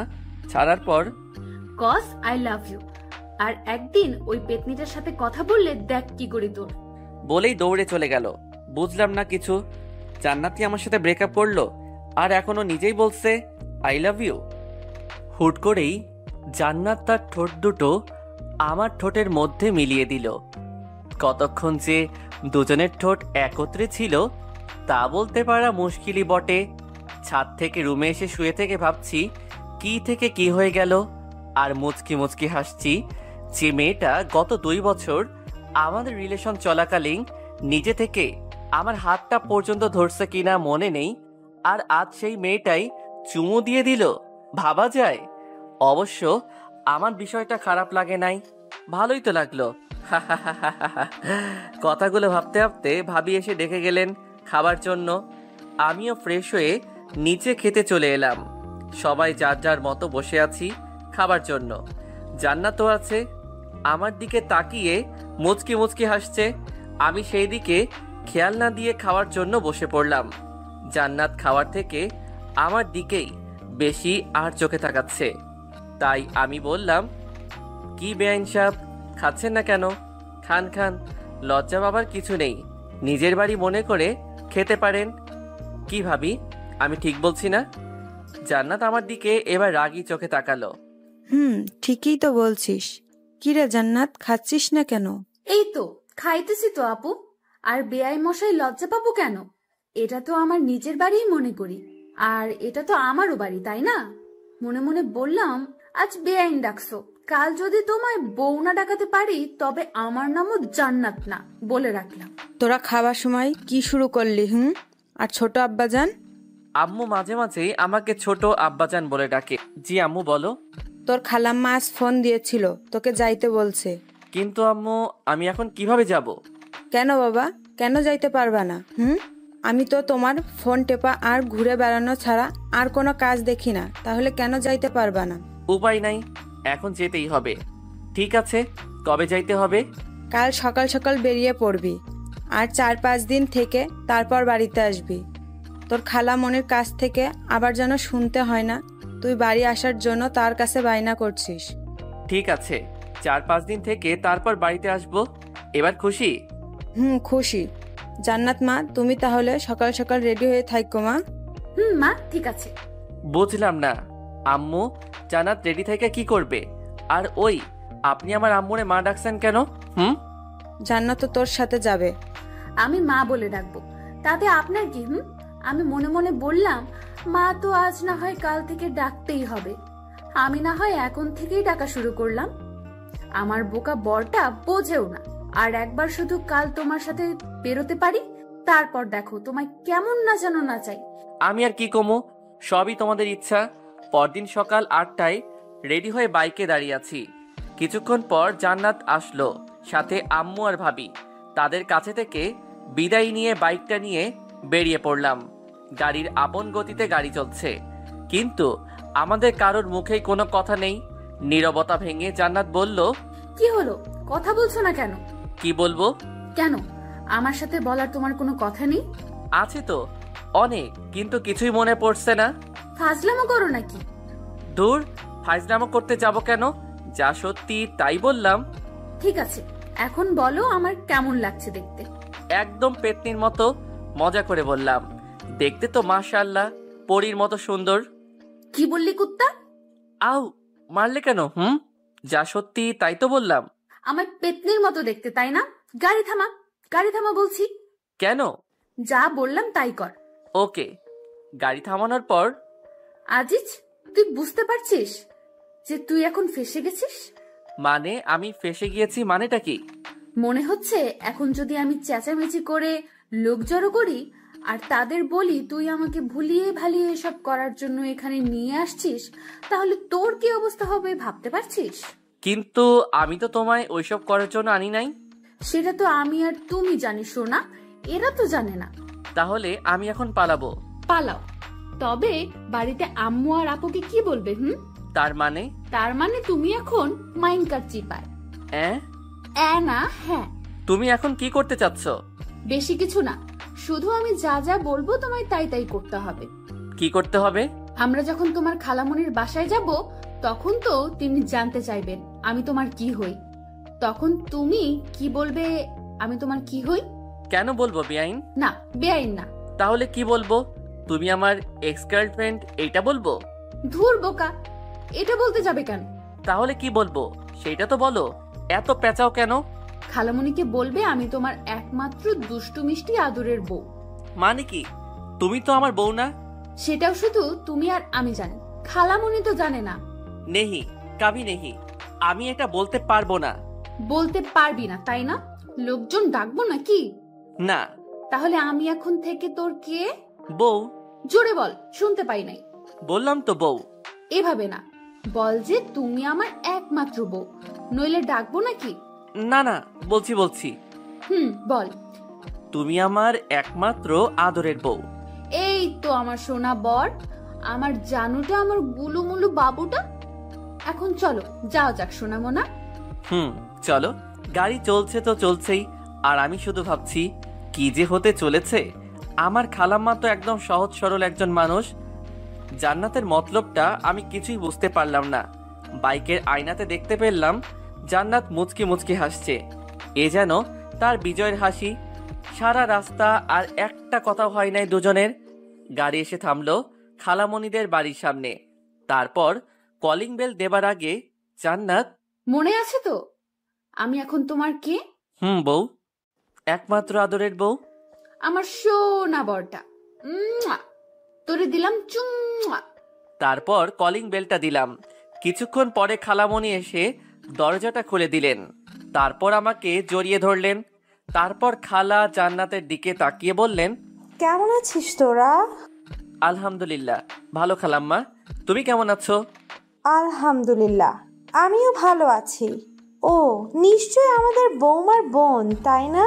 ছাড়ার পর, কজ আই লাভ ইউ। আর একদিন ওই পেতনিটার সাথে কথা বললে দেখ কি করি তোর। বলেই দৌড়ে চলে গেল। বুঝলাম না কিছু। জান্নাতি আমার সাথে ব্রেকআপ করলো, আর এখনো নিজেই বলছে আই লাভ ইউ। হুট করেই জান্নাত তার ঠোঁট দুটো আমার ঠোঁটের মধ্যে মিলিয়ে দিল। কতক্ষণ যে দুজনের ঠোঁট একত্রে ছিল তা বলতে পারা মুশকিলই বটে। ছাদ থেকে রুমে এসে শুয়ে থেকে ভাবছি কি থেকে কি হয়ে গেল, আর মুচকি মুচকি হাসছি যে মেয়েটা গত 2 বছর আমাদের রিলেশন চলাকালীন নিজে থেকে আমার হাতটা পর্যন্ত ধরছে কিনা মনে নেই, আর আজ সেই মেয়েটাই চুমু দিয়ে দিল। ভাবা যায়? অবশ্য আমার বিষয়টা খারাপ লাগে নাই, ভালোই তো লাগলো। কথাগুলো ভাবতে ভাবতে ভাবি এসে ডেকে গেলেন খাবার জন্য। আমিও ফ্রেশ হয়ে নিচে খেতে চলে এলাম। সবাই যার যার মতো বসে আছি খাবার জন্য। জান্নাতও আছে, আমার দিকে তাকিয়ে মুচকি মুচকি হাসছে। আমি সেই দিকে খেয়াল না দিয়ে খাওয়ার জন্য বসে পড়লাম। জান্নাত খাওয়ার থেকে আমার দিকেই বেশি আর চোখে তাকাচ্ছে। তাই আমি বললাম, কি বেআইন সাহেব, খাচ্ছেন না কেন? খান খান, লজ্জা পাবার কিছু নেই। নিজের বাড়ি মনে করে খেতে পারেন। কি ভাবি, আমি ঠিক বলছি না? জান্নাত আমার দিকে এবার রাগী চোখে তাকালো। ঠিকই তো বলছিস। কি রে জান্নাত, খাচ্ছিস না কেন? এই তো খাইতেছি তো আপু। আর বেআই মশাই লজ্জা পাবো কেন? এটা তো আমার নিজের বাড়িই মনে করি, আর এটা তো আমারও বাড়ি, তাই না? মনে মনে বললাম, আজ বেআইন ডাকছো, কাল যদি তোমায় বউ না ডাকাতে পারি তবে আমার নামও জান্নাত না, বলে রাখলাম। তোরা খাওয়ার সময় কি শুরু করলি? আর ছোট আব্বাজান? আম্মু মাঝে মাঝে আমাকে ছোট আব্বাজান বলে ডাকে। জি আম্মু বলো। তোর খালাম্মা আজ ফোন দিয়েছিল, তোকে যাইতে বলছে। কিন্তু আম্মু আমি এখন কিভাবে যাব? কেন বাবা, কেন যাইতে পারবা না? আমি তো তোমার ফোন টেপা আর ঘুরে বেড়ানো ছাড়া আর কোনো কাজ দেখি না, তাহলে কেন যাইতে পারবা না? উপায় নাই, এখন যেতেই হবে। ঠিক আছে, কবে যাইতে হবে? কাল সকাল সকাল বেরিয়ে পড়বি, আর 4-5 দিন থেকে তারপর বাড়িতে আসবি। তোর খালা মনির কাছ থেকে আবার যেন শুনতে হয় না তুই বাড়ি আসার জন্য তার কাছে বায়না করছিস। ঠিক আছে, 4-5 দিন থেকে তারপর বাড়িতে আসবো। এবার খুশি? খুশি। জান্নাত মা, তুমি তাহলে সকাল সকাল রেডি হয়ে থাকো মা। মা ঠিক আছে। বুঝলাম না আম্মু, জান্নাত রেডি থেকে কি করবে? আর ওই আপনি আমার আম্মুরে মা ডাকছেন কেন? জান্নাত তো তোর সাথে যাবে। আমি মা বলে ডাকবো, তাতে আপনার কি? আমি মনে মনে বললাম, মা তো আজ না হয় কাল থেকে ডাকতেই হবে, আমি না হয় এখন থেকেই ডাকা শুরু করলাম। আমার বোকা বরটা বোঝেও না। আর একবার শুধু কাল তোমার সাথে বেরোতে পারি, তারপর দেখো তোমায় কেমন না জানো না চাই। আমি আর কি কমো, সবই তোমাদের ইচ্ছা। পরদিন সকাল 8টায় রেডি হয়ে বাইকে দাঁড়িয়ে আছি। কিছুক্ষণ পর জান্নাত আসলো, সাথে আম্মু আর ভাবি। তাদের কাছে থেকে বিদায় নিয়ে বাইকটা নিয়ে বেরিয়ে পড়লাম। গাড়ির আপন গতিতে গাড়ি চলছে, কিন্তু আমাদের কারোর মুখেই কোনো কথা নেই। নীরবতা ভেঙে জান্নাত বলল, কি হলো, কথা বলছো না কেন? কি বলবো? কেন, আমার সাথে বলার তোমার কোনো কথা নেই? আছে তো অনেক, কিন্তু কিছুই মনে পড়ছে না। ফাজলামো করো নাকি? দূর, ফাজলামো করতে যাব কেন? যা সত্যি তাই বললাম। ঠিক আছে, এখন বলো আমার কেমন লাগছে দেখতে? একদম পেতনির মতো, মজা করে বললাম। দেখতে তো মাশাআল্লাহ পরীর মতো সুন্দর। কি বললি কুত্তা? আউ, মারলে কেন? যা সত্যি তাই তো বললাম। আমার পেতনির মতো দেখতে, তাই না? গাড়ি থামা, গাড়ি থামা বলছি। কেন? যা বললাম তাই কর। ওকে। গাড়ি থামানোর পর, আজিজ তুই বুঝতে পারছিস যে তুই এখন ফেসে গেছিস? মানে আমি ফেসে গিয়েছি মানেটা কি? মনে হচ্ছে এখন যদি আমি চেঁচামেচি করে লোক জড়ো করি আর তাদের বলি তুই আমাকে ভুলিয়ে ভালিয়ে এসব করার জন্য এখানে নিয়ে আসছিস, তাহলে তোর কি অবস্থা হবে ভাবতে পারছিস? কিন্তু আমি তো তোমায় ওইসব করার জন্য আনি নাই। সেটা তো আমি আর তুমি জানি সোনা, এরা তো জানে না। তাহলে আমি এখন পালাবো? পালাও, তবে বাড়িতে আম্মু আর আপুকে কি বলবে? তার মানে? তার মানে তুমি এখন মাইনকার চিপায়। না হ্যাঁ। তুমি এখন কি করতে চাচ্ছ? বেশি কিছু না, শুধু আমি যা যা বলবো তোমায় তাই তাই করতে হবে। কি করতে হবে? আমরা যখন তোমার খালামনির বাসায় যাব তখন তো তিনি জানতে চাইবেন আমি তোমার কি হই। তখন তুমি কি বলবে? আমি তোমার কি হই? কেন বলবো বেআইন? না, বেআইন না। তাহলে কি বলবো? তুমি আমার এক্স গার্লফ্রেন্ড এইটা বলবো? ধুর বোকা, এটা বলতে যাবে কেন? তাহলে কি বলবো সেটা তো বলো, এত পেঁচাও কেন? খালামনিকে বলবে আমি তোমার একমাত্র দুষ্টু মিষ্টি আদরের বউ। মানে কি? তুমি তো আমার বউ না। সেটাও শুধু তুমি আর আমি জানি, খালামনি তো জানে না। নেহি কাবি নেহি, আমি এটা বলতে পারবো না। বলতে পারবি না তাই না? লোকজন ডাকবো নাকি? না। তাহলে আমি এখন থেকে তোর কে? বউ। জোরে বল, শুনতে পাই নাই। বললাম তো বউ। এভাবে না, বল যে তুমি আমার একমাত্র বউ, নইলে ডাকবো নাকি? না না, বলছি। বল। তুমি আমার একমাত্র আদরের বউ। এই তো আমার সোনা বর, আমার জানুটা, আমার গুলুমুলু বাবুটা। এখন চলো যাওয়া যাক সোনা মোনা। চলো। গাড়ি চলছে তো চলছেই, আর আমি শুধু ভাবছি কি যে হতে চলেছে। আমার খালাম্মা তো একদম সহজ সরল একজন মানুষ। জান্নাতের মতলবটা আমি কিছুই বুঝতে পারলাম না। বাইকের আয়নাতে দেখতে পেলাম জান্নাত মুচকি মুচকি হাসছে। এ যেন তার বিজয়ের হাসি। সারা রাস্তা আর একটা কথা হয় নাই দুজনের। গাড়ি এসে থামলো খালামণিদের বাড়ির সামনে। তারপর কলিং বেল দেবার আগে জান্নাত, মনে আছে তো আমি এখন তোমার কে? বউ, একমাত্র আদরের বউ, আমার সোনা বরটা। তোরে দিলাম চুম্মা। তারপর কলিং বেলটা দিলাম। কিছুক্ষণ পরে খালামণি এসে দরজাটা খুলে দিলেন। তারপর আমাকে জড়িয়ে ধরলেন। তারপর খালা জান্নাতের দিকে তাকিয়ে বললেন, কেমন আছিস তোরা? আলহামদুলিল্লাহ ভালো খালাম্মা, তুমি কেমন আছো? আলহামদুলিল্লাহ, আমিও ভালো আছি। ও নিশ্চয় আমাদের বৌমার বোন, তাই না?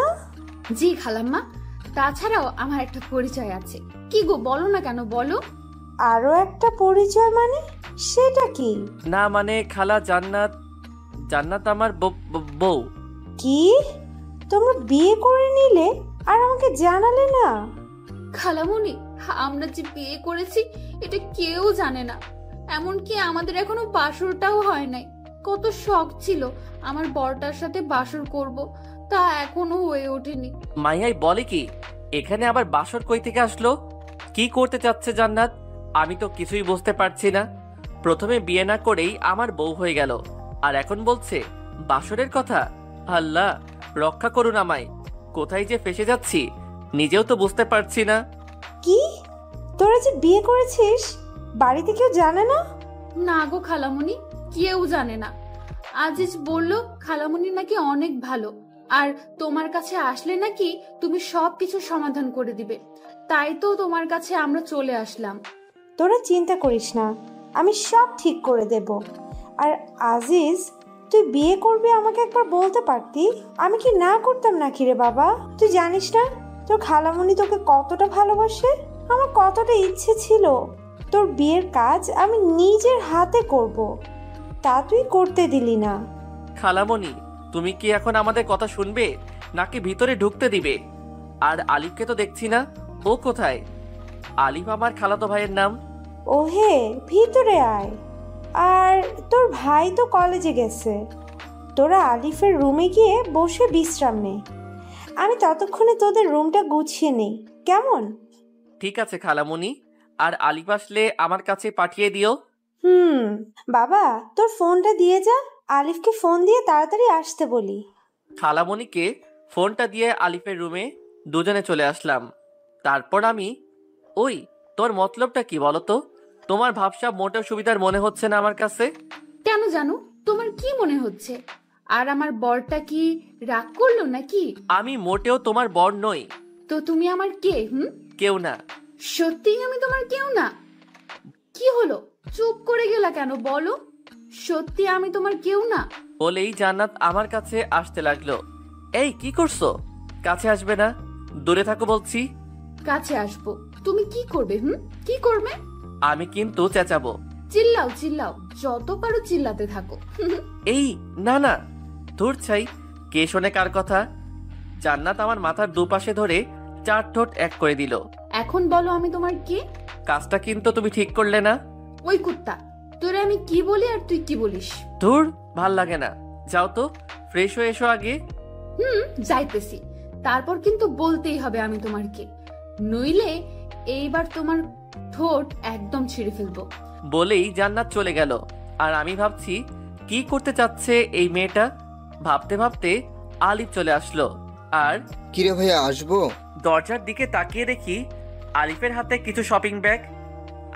জি খালাম্মা, তাছাড়াও আমার একটা পরিচয় আছে। কি গো, বলো না কেন, বলো। আরো একটা পরিচয় মানে? সেটা কি? না মানে খালা, জান্নাত জান্নাত আমার বউ। কি, তোমরা বিয়ে করে নিলে আর আমাকে জানালে না? খালামণি, আমরা যে বিয়ে করেছি এটা কেউ জানে না। এমনকি আমাদের এখনো বাসরটাও হয় নাই। কত শখ ছিল আমার বরটার সাথে বাসর করব, তা এখনো হয়ে ওঠেনি। মাইয়াই বলে কি, এখানে আবার বাসর কই থেকে আসলো? কি করতে চাচ্ছে জান্নাত? আমি তো কিছুই বুঝতে পারছি না। প্রথমে বিয়ে না করেই আমার বউ হয়ে গেল, আর এখন বলছে বাসরের কথা। আল্লাহ রক্ষা করুন আমায়, কোথায় যে ফেসে যাচ্ছি নিজেও তো বুঝতে পারছি না। কি, তোরা যে বিয়ে করেছিস বাড়িতে কেউ জানে না? না গো খালামণি, কেউ জানে না। আজিজ বলল খালামণি নাকি অনেক ভালো, আর তোমার কাছে আসলে নাকি তুমি সবকিছু সমাধান করে দিবে। তাই তো তোমার কাছে আমরা চলে আসলাম। তোরা চিন্তা করিস না, আমি সব ঠিক করে দেব। আর আজিজ, তুই বিয়ে করবি আমাকে একবার বলতে পারতি, আমি কি না করতাম নাকি রে বাবা? তুই জানিস না তোর খালামণি তোকে কতটা ভালোবাসে। আমার কতটা ইচ্ছে ছিল তোর বিয়ের কাজ আমি নিজের হাতে করব, তা তুই করতে দিলি না। খালামণি, তুমি কি এখন আমাদের কথা শুনবে নাকি ভিতরে ঢুকতে দিবে? আর আলিফকে তো দেখছি না, ও কোথায়? আলিফ আমার খালাতো ভাইয়ের নাম। ওহে, ভিতরে আয়। আর তোর ভাই তো কলেজে গেছে, তোরা আলিফের রুমে গিয়ে বসে বিশ্রাম নে। আমি ততক্ষণে তোদের রুমটা গুছিয়ে নেই, কেমন? ঠিক আছে খালামণি, আর আলিফ আসলে আমার কাছে পাঠিয়ে দিও। বাবা, তোর ফোনটা দিয়ে যা, আলিফকে ফোন দিয়ে তাড়াতাড়ি আসতে বলি। খালামণিকে ফোনটা দিয়ে আলিফের রুমে দুজনে চলে আসলাম। তারপর আমি, ওই তোর মতলবটা কি বলতো? তোমার ভাবসাব মোটেও সুবিধার মনে হচ্ছে না আমার কাছে। কেন জানো, তোমার কি মনে হচ্ছে? আর আমার বরটা কি রাগ করলো নাকি? আমি মোটেও তোমার বর নই। তো তুমি আমার কে? কেউ না। সত্যিই আমি তোমার কেউ না? কি হলো, চুপ করে গেলা কেন, বলো। সত্যি আমি তোমার কেউ না? বলেই জান্নাত আমার কাছে আসতে লাগলো। এই কি করছো? কাছে আসবে না, দূরে থাকো বলছি। কাছে আসবো? তুমি কি করবে? কি করবে? আমি কিন্তু চেঁচাবো। চিল্লাও চিল্লাও, যত পারো চিল্লাতে থাকো। এই না না, ধুর ছাই, কে শোনে কার কথা? জান্নাত আমার মাথার দুপাশে ধরে 4 ঠোঁট এক করে দিল। এখন বলো আমি তোমার কে? কাজটা কিন্তু তুমি ঠিক করলে না। ওই কুত্তা, তোরে আমি কি বলি আর তুই কি বলিস? ধুর, ভাল লাগে না। যাও তো, ফ্রেশ হয়ে এসো আগে। যাইতেছি। তারপর কিন্তু বলতেই হবে আমি তোমার কে, নইলে এইবার তোমার ঠোঁট একদম ছিঁড়ে ফেলবো। বলেই জান্নাত চলে গেল। আর আমি ভাবছি কি করতে চাচ্ছে এই মেয়েটা। ভাবতে ভাবতে আলিফ চলে আসলো। আর কিরে ভাইয়া, আসবো? দরজার দিকে তাকিয়ে দেখি আলিফের হাতে কিছু শপিং ব্যাগ।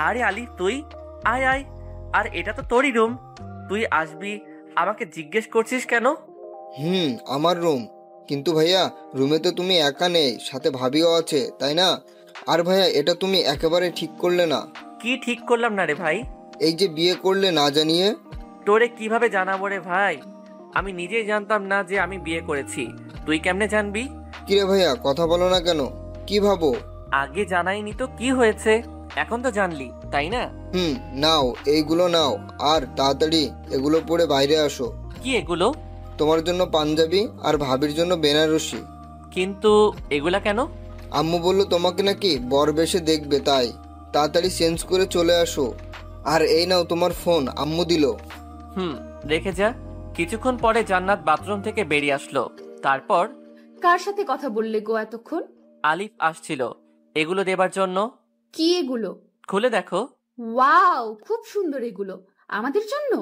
আরে আলিফ, তুই আয় আয়। আর এটা তো তোরই রুম, তুই আসবি, আমাকে জিজ্ঞেস করছিস কেন? আমার রুম। কিন্তু ভাইয়া, রুমে তো তুমি একা নেই, সাথে ভাবিও আছে, তাই না? আর ভাইয়া, এটা তুমি একেবারে ঠিক করলে না। কি ঠিক করলাম না রে ভাই? এই যে বিয়ে করলে না জানিয়ে। তোরে কিভাবে জানাবো রে ভাই? আমি নিজেই জানতাম না যে আমি বিয়ে করেছি, তুই কেমনে জানবি? কিরে ভাইয়া, কথা বলো না কেন? কি ভাবো? আগে জানাইনি তো কি হয়েছে, এখন তো জানলি, তাই না? নাও, এইগুলো নাও, আর তাড়াতাড়ি এগুলো পরে বাইরে আসো। কি এগুলো? তোমার জন্য পাঞ্জাবি আর ভাবির জন্য বেনারসি। কিন্তু এগুলা কেন? আম্মু বললো তোমাকে নাকি বর বেশে দেখবে, তাই তাড়াতাড়ি চেঞ্জ করে চলে আসো। আর এই নাও তোমার ফোন, আম্মু দিল। রেখে যা। কিছুক্ষণ পরে জান্নাত বাথরুম থেকে বেরিয়ে আসলো। তারপর, কার সাথে কথা বললে গো এতক্ষণ? আলিফ আসছিল এগুলো দেবার জন্য। কি এগুলো? খুলে দেখো। ওয়াও, খুব সুন্দর এগুলো। আমাদের জন্য?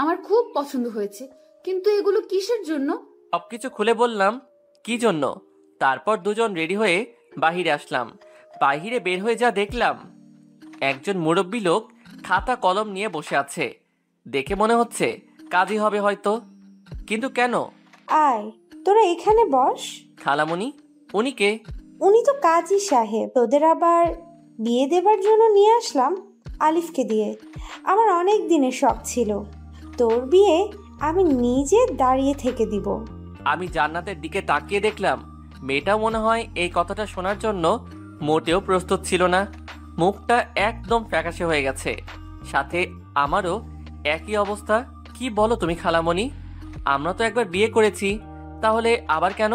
আমার খুব পছন্দ হয়েছে, কিন্তু এগুলো কিসের জন্য? সবকিছু খুলে বললাম কি জন্য। তারপর দুজন রেডি হয়ে বাহিরে আসলাম। বাহিরে বের হয়ে যা দেখলাম, একজন মুরব্বী লোক খাতা কলম নিয়ে বসে আছে। দেখে মনে হচ্ছে কাজই হবে হয়তো, কিন্তু কেন? আয়, তোরা এখানে বস। খালামণি, উনি কে? উনি তো কাজী সাহেব। তোদের আবার বিয়ে দেবার জন্য নিয়ে আসলাম আলিফকে দিয়ে। আমার অনেক দিনের শখ ছিল তোর বিয়ে আমি নিজে দাঁড়িয়ে থেকে দিব। আমি জান্নাতের দিকে তাকিয়ে দেখলাম মেয়েটাও মনে হয় এই কথাটা শোনার জন্য মোটেও প্রস্তুত ছিল না। মুখটা একদম ফ্যাকাশে হয়ে গেছে, সাথে আমারও একই অবস্থা। কি বলো তুমি খালামণি? আমরা তো একবার বিয়ে করেছি, তাহলে আবার কেন?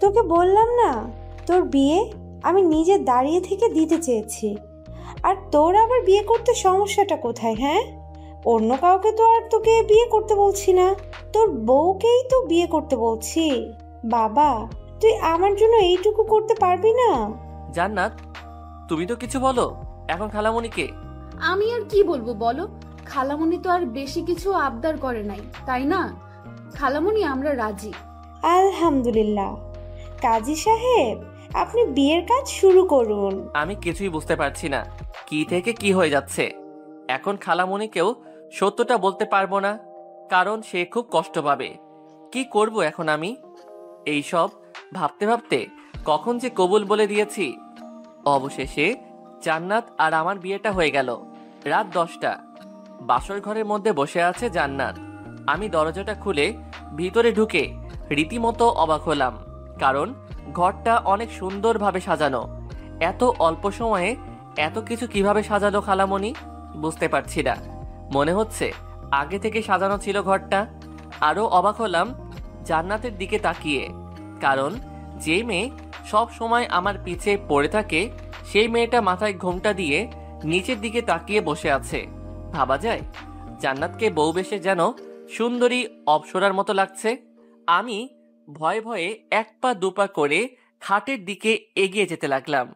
তোকে বললাম না, তোর বিয়ে আমি নিজে দাঁড়িয়ে থেকে দিতে চেয়েছি। আর তোর আবার বিয়ে করতে সমস্যাটা কোথায়? হ্যাঁ, অন্য কাউকে তো আর তোকে বিয়ে করতে বলছি না, তোর বউকেই তো বিয়ে করতে বলছি। বাবা, তুই আমার জন্য এইটুকু করতে পারবি না? জান্নাত, তুমি তো কিছু বলো এখন খালামণিকে। আমি আর কি বলবো বলো? খালামণি তো আর বেশি কিছু আবদার করে নাই, তাই না? খালামণি, আমরা রাজি। আলহামদুলিল্লাহ। কাজী সাহেব, আপনি বিয়ের কাজ শুরু করুন। আমি কিছুই বুঝতে পারছি না কি থেকে কি হয়ে যাচ্ছে। এখন খালামণিকেও সত্যটা বলতে পারবো না, কারণ সে খুব কষ্ট পাবে। কি করব এখন আমি? এইসব ভাবতে ভাবতে কখন যে কবুল বলে দিয়েছি। অবশেষে জান্নাত আর আমার বিয়েটা হয়ে গেল। রাত 10টা। বাসর ঘরের মধ্যে বসে আছে জান্নাত। আমি দরজাটা খুলে ভিতরে ঢুকে রীতিমতো অবাক হলাম, কারণ ঘরটা অনেক সুন্দরভাবে সাজানো। এত অল্প সময়ে এত কিছু কিভাবে সাজালো খালামণি বুঝতে পারছি না। মনে হচ্ছে আগে থেকে সাজানো ছিল ঘরটা। আরো অবাক হলাম জান্নাতের দিকে তাকিয়ে, কারণ যে মেয়ে সব সময় আমার পিছে পড়ে থাকে সেই মেয়েটা মাথায় ঘোমটা দিয়ে নিচের দিকে তাকিয়ে বসে আছে। ভাবা যায় জান্নাতকে বউ বেশে যেন সুন্দরী অপ্সরার মতো লাগছে। আমি ভয়ে ভয়ে এক পা দুপা করে খাটের দিকে এগিয়ে যেতে লাগলাম।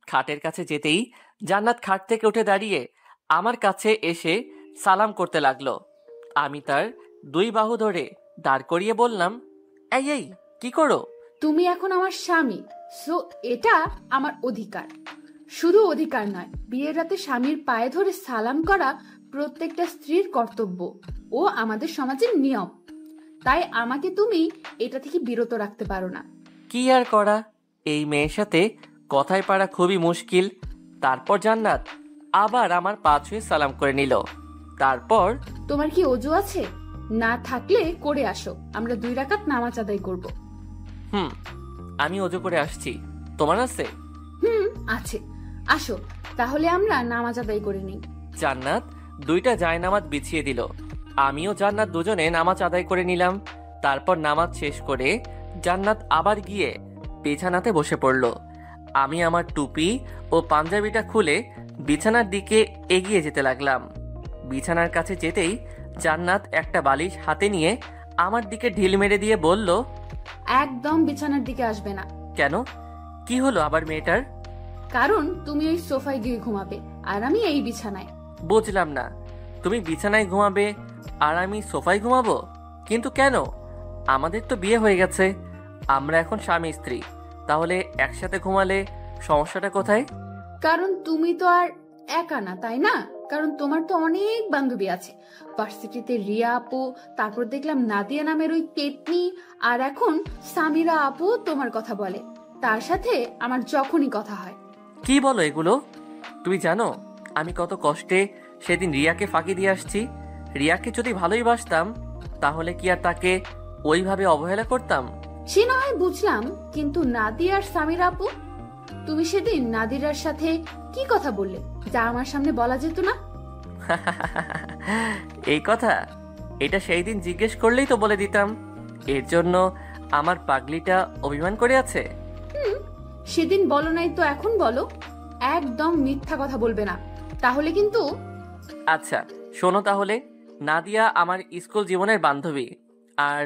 খাটের কাছে যেতেই জান্নাত খাট থেকে উঠে দাঁড়িয়ে আমার কাছে এসে সালাম করতে লাগলো। আমি তার 2 বাহু ধরে দাঁড় করিয়ে বললাম, এই এই কি করো? তুমি এখন আমার স্বামী, সো এটা আমার অধিকার। শুধু অধিকার নয়, বিয়ের রাতে স্বামীর পায়ে ধরে সালাম করা প্রত্যেকটা স্ত্রীর কর্তব্য ও আমাদের সমাজের নিয়ম। তাই আমাকে তুমি এটা থেকে বিরত রাখতে পারো না। কি আর করা, এই মেয়ের সাথে কথায় পারা খুবই মুশকিল। তারপর জান্নাত আবার আমার পা ছুঁয়ে সালাম করে নিল। তারপর, তোমার কি ওযু আছে? না থাকলে করে আসো, আমরা 2 রাকাত নামাজ আদায় করব। আমি ওযু করে আসছি। তোমার আছে? আছে। আসো তাহলে আমরা নামাজ আদায় করে নিই। জান্নাত 2টা জায়নামাজ বিছিয়ে দিল। আমিও জান্নাত দুজনে নামাজ আদায় করে নিলাম। তারপর নামাজ শেষ করে জান্নাত আবার গিয়ে বিছানাতে বসে পড়ল। আমি আমার টুপি ও পাঞ্জাবিটা খুলে বিছানার দিকে এগিয়ে যেতে লাগলাম। বিছানার কাছে যেতেই জান্নাত একটা বালিশ হাতে নিয়ে আমার দিকে ঢিল মেরে দিয়ে বলল, একদম বিছানার দিকে আসবে না। কেন? কি হলো আবার মেয়েটার? কারণ তুমি ওই সোফায় গিয়ে ঘুমাবে আর আমি এই বিছানায়। বুঝলাম না, তুমি বিছানায় ঘুমাবে আর আমি সোফায় ঘুমাবো? কিন্তু কেন? আমাদের তো বিয়ে হয়ে গেছে, আমরা এখন স্বামী স্ত্রী, তাহলে একসাথে ঘুমালে সমস্যাটা কোথায়? কারণ তুমি তো আর একা না, তাই না? কারণ তোমার তো অনেক বান্ধবী আছে। ভার্সিটিতে রিয়া আপু, তারপর দেখলাম নাদিয়া নামের ওই পেতনি, আর এখন সামিরা আপু তোমার কথা বলে। তার সাথে আমার যখনই কথা হয়। কি বলো এগুলো? তুমি জানো আমি কত কষ্টে সেদিন রিয়াকে ফাঁকি দিয়ে আসছি। রিয়াকে যদি ভালোই বাসতাম তাহলে কি আর তাকে ওইভাবে অবহেলা করতাম? সে না হয় বুঝলাম, কিন্তু নাদিয়া আর সামিরা আপু, তুমি সেদিন নাদিরার সাথে কি কথা বললে যা আমার সামনে বলা যেত না? এই কথা এটা সেই দিন জিজ্ঞেস করলেই তো বলে দিতাম। এর জন্য আমার পাগলিটা অভিমান করে আছে। সেদিন বলো নাই তো এখন বলো। একদম মিথ্যা কথা বলবে না, তাহলে কিন্তু। আচ্ছা শোনো তাহলে, নাদিয়া আমার স্কুল জীবনের বান্ধবী, আর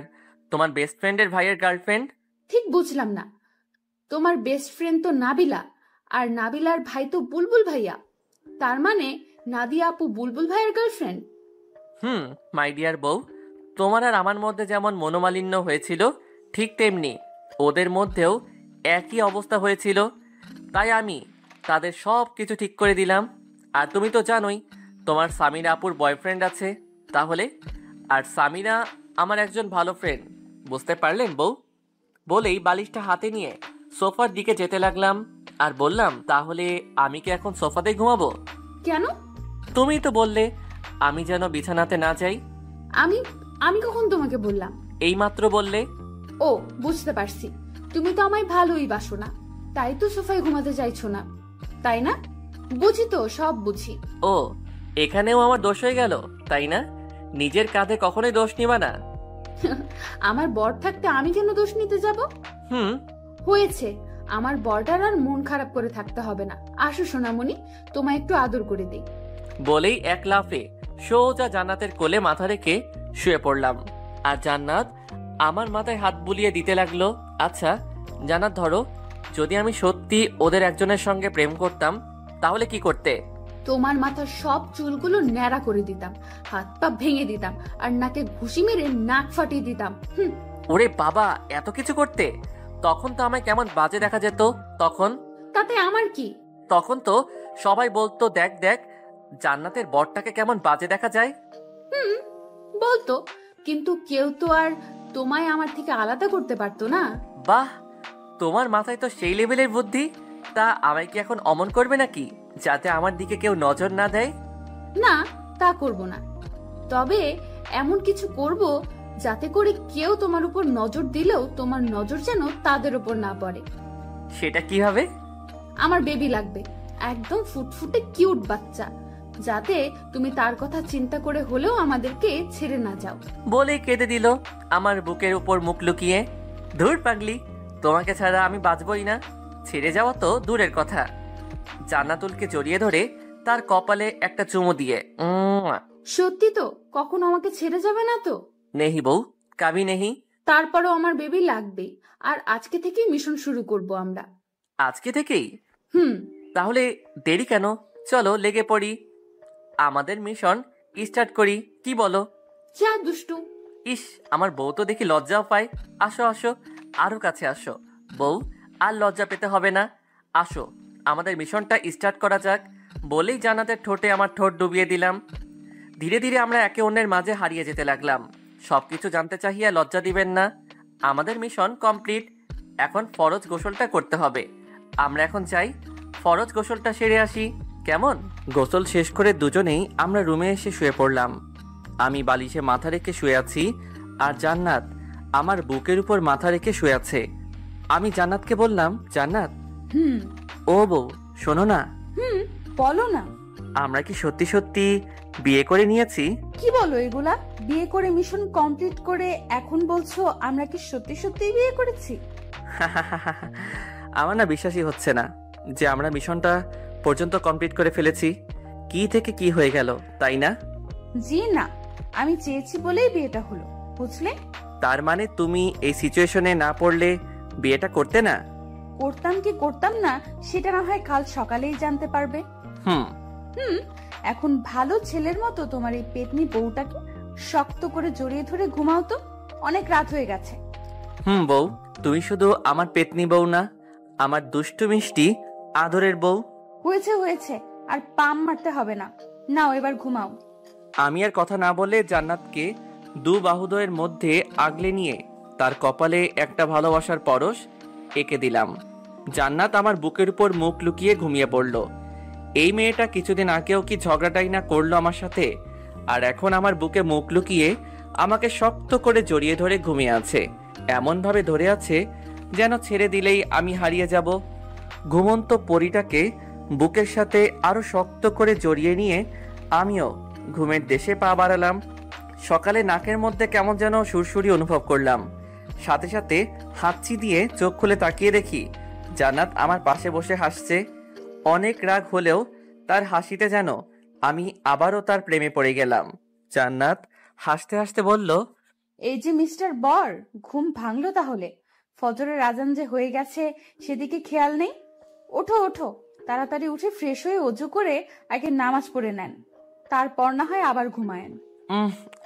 তোমার বেস্ট ফ্রেন্ডের ভাইয়ের গার্লফ্রেন্ড। ঠিক বুঝলাম না। তোমার বেস্ট ফ্রেন্ড তো নাবিলা, আর নাবিলার ভাই তো বুলবুল ভাইয়া। তার মানে নাদিয়া আপু বুলবুল ভাইয়ের গার্লফ্রেন্ড। মাই ডিয়ার বউ, তোমার আর আমার মধ্যে যেমন মনোমালিন্য হয়েছিল ঠিক তেমনি ওদের মধ্যেও একই অবস্থা হয়েছিল। তাই আমি তাদের সব কিছু ঠিক করে দিলাম। আর তুমি তো জানোই তোমার সামিনা আপুর বয়ফ্রেন্ড আছে তাহলে, আর সামিনা আমার একজন ভালো ফ্রেন্ড, বুঝতে পারলেন বউ? বলেই বালিশটা হাতে নিয়ে সোফার দিকে যেতে লাগলাম আর বললাম, তাহলে আমি কি এখন সোফাতেই ঘুমাবো? কেন? তুমি তো বললে আমি যেন বিছানাতে না যাই। আমি আমি কখন তোমাকে বললাম? এইমাত্র বললে। ও, বুঝতে পারছি, তুমি তো আমায় ভালোই বাসো না, তাই তো সোফায় ঘুমাতে চাইছো না, তাই না? বুঝি তো, সব বুঝি। ও, এখানেও আমার দোষ হয়ে গেল, তাই না? নিজের কাঁধে কখনোই দোষ নিবা না। আমার বর থাকতে আমি কেন দোষ নিতে যাব? হয়েছে, আমার বরটার আর মন খারাপ করে থাকতে হবে না। আসো সোনামণি, তোমায় একটু আদর করে দিই। বলেই এক লাফে সোজা জান্নাতের কোলে মাথা রেখে শুয়ে পড়লাম, আর জান্নাত আমার মাথায় হাত বুলিয়ে দিতে লাগলো। আচ্ছা জান্নাত, ধরো যদি আমি সত্যি ওদের একজনের সঙ্গে প্রেম করতাম তাহলে কি করতে? তোমার মাথার সব চুলগুলো ন্যাড়া করে দিতাম, হাত পা ভেঙে দিতাম, আর নাকে ঘুষি মেরে নাক ফাটিয়ে দিতাম। ওরে বাবা, এত কিছু করতে? তখন তো আমায় কেমন বাজে দেখা যেত। তখন তাতে আমার কি? তখন তো সবাই বলতো, দেখ দেখ জান্নাতের বরটাকে কেমন বাজে দেখা যায়। বলতো, কিন্তু কেউ তো আর তোমায় আমার থেকে আলাদা করতে পারতো না। বাহ, তোমার মাথায় তো সেই লেভেলের বুদ্ধি। তা আমায় কি এখন অমন করবে নাকি, যাতে আমার দিকে কেউ নজর না দেয়? না, তা করব না, তবে এমন কিছু করব যাতে করে কেউ তোমার উপর নজর দিলেও তোমার নজর যেন তাদের উপর না পড়ে। সেটা কিভাবে? আমার বেবি লাগবে, একদম ফুটফুটে কিউট বাচ্চা, যাতে তুমি তার কথা চিন্তা করে হলেও আমাদেরকে ছেড়ে না যাও। বলেই কেঁদে দিল আমার বুকের উপর মুখ লুকিয়ে। ধুর পাগলি, তোমাকে ছাড়া আমি বাঁচবই না। ছেড়ে যাওয়া তো দূরের কথা, জান্নাতুলকে জড়িয়ে ধরে তার কপালে একটা চুমু দিয়ে, সত্যি তো কখনো আমাকে ছেড়ে যাবে না তো? নেহি বউ, কাবি নেহি। তারপরও আমার বেবি লাগবে, আর আজকে থেকেই মিশন শুরু করব আমরা। আজকে থেকেই? তাহলে দেরি কেন? চলো লেগে পড়ি, আমাদের মিশন স্টার্ট করি, কি বলো? যা দুষ্টু। ইস, আমার বউ তো দেখি লজ্জাও পায়। আসো আসো, আরো কাছে আসো বউ, আর লজ্জা পেতে হবে না। আসো, আমাদের মিশনটা স্টার্ট করা যাক। বলেই জান্নাতের ঠোঁটে আমার ঠোঁট ডুবিয়ে দিলাম। ধীরে ধীরে আমরা একে অন্যের মাঝে হারিয়ে যেতে লাগলাম। সবকিছু জানতে চাহিয়া লজ্জা দিবেন না। আমাদের মিশন কমপ্লিট, এখন ফরজ গোসলটা করতে হবে। আমরা এখন যাই, ফরজ গোসলটা সেরে আসি, কেমন? গোসল শেষ করে দুজনেই আমরা রুমে এসে শুয়ে পড়লাম। আমি বালিশে মাথা রেখে শুয়ে আছি, আর জান্নাত আমার বুকের উপর মাথা রেখে শুয়ে আছে। আমি জান্নাতকে বললাম, জান্নাত। ও বউ, শোনো না। বলো না। আমরা কি সত্যি সত্যি বিয়ে করে নিয়েছি? কি বলো এগুলা? বিয়ে করে মিশন কমপ্লিট করে এখন বলছো আমরা কি সত্যি সত্যি বিয়ে করেছি? আমার না বিশ্বাসই হচ্ছে না যে আমরা মিশনটা পর্যন্ত কমপ্লিট করে ফেলেছি। কি থেকে কি হয়ে গেল, তাই না? জি না, আমি চেয়েছি বলেই বিয়েটা হলো, বুঝলে? তার মানে তুমি এই সিচুয়েশনে না পড়লে বিয়েটা করতে না? করতাম কি করতাম না সেটা না হয় কাল সকালেই জানতে পারবে। এখন ভালো ছেলের মতো তোমার এই পেতনি বউটাকে শক্ত করে জড়িয়ে ধরে ঘুমাও তো, অনেক রাত হয়ে গেছে। বউ, তুমি শুধু আমার পেতনি বউ না, আমার দুষ্টু মিষ্টি আদরের বউ। হয়েছে হয়েছে, আর পাম মারতে হবে না, নাও এবার ঘুমাও। আমি আর কথা না বলে জান্নাতকে দু বাহুদয়ের মধ্যে আগলে নিয়ে তার কপালে একটা ভালোবাসার পরশ এঁকে দিলাম। জান্নাত আমার বুকের উপর মুখ লুকিয়ে ঘুমিয়ে পড়ল। এই মেয়েটা কিছুদিন আগেও কি ঝগড়াটাই না করলো আমার সাথে, আর এখন আমার বুকে মুখ লুকিয়ে আমাকে শক্ত করে জড়িয়ে ধরে ঘুমিয়ে আছে। এমন ভাবে ধরে আছে যেন ছেড়ে দিলেই আমি হারিয়ে যাব। ঘুমন্ত পরীটাকে বুকের সাথে আরো শক্ত করে জড়িয়ে নিয়ে আমিও ঘুমের দেশে পা বাড়ালাম। সকালে নাকের মধ্যে কেমন যেন সুরসুরি অনুভব করলাম, সাথে সাথে হাঁচি দিয়ে চোখ খুলে তাকিয়ে দেখি জান্নাত আমার পাশে বসে হাসছে। অনেক রাগ হলেও তার হাসিতে যেন আমি আবারও তার প্রেমে পড়ে গেলাম। জান্নাত হাসতে হাসতে বলল, এই যে মিস্টার বর, ঘুম ভাঙলো তাহলে? ফজরের আজান যে হয়ে গেছে সেদিকে খেয়াল নেই? ওঠো ওঠো, তাড়াতাড়ি উঠে ফ্রেশ হয়ে অজু করে আগে নামাজ পড়ে নেন, তারপর না হয় আবার ঘুমায়েন।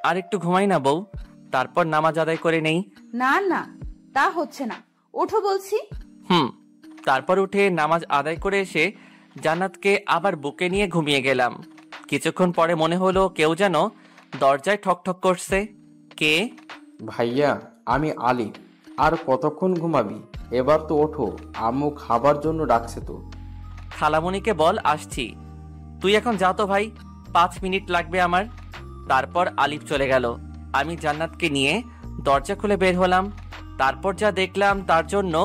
আর একটু ঘুমাই না বউ, তারপর নামাজ আদায় করে নেই। না না, তা হচ্ছে না, ওঠো বলছি। তারপর উঠে নামাজ আদায় করে এসে জান্নাতকে আবার বুকে নিয়ে ঘুমিয়ে গেলাম। কিছুক্ষণ পরে মনে হলো কেউ যেন দরজায় ঠকঠক করছে। কে? ভাইয়া, আমি আলিফ। আর কতক্ষণ ঘুমাবি? এবার তো ওঠো, আম্মু খাবার জন্য ডাকছে তো। খালামণিকে বল আসছি। তুই এখন যা তো ভাই, 5 মিনিট লাগবে আমার। তারপর আলিফ চলে গেল। আমি জান্নাতকে নিয়ে দরজা খুলে বের হলাম। তারপর যা দেখলাম তার জন্য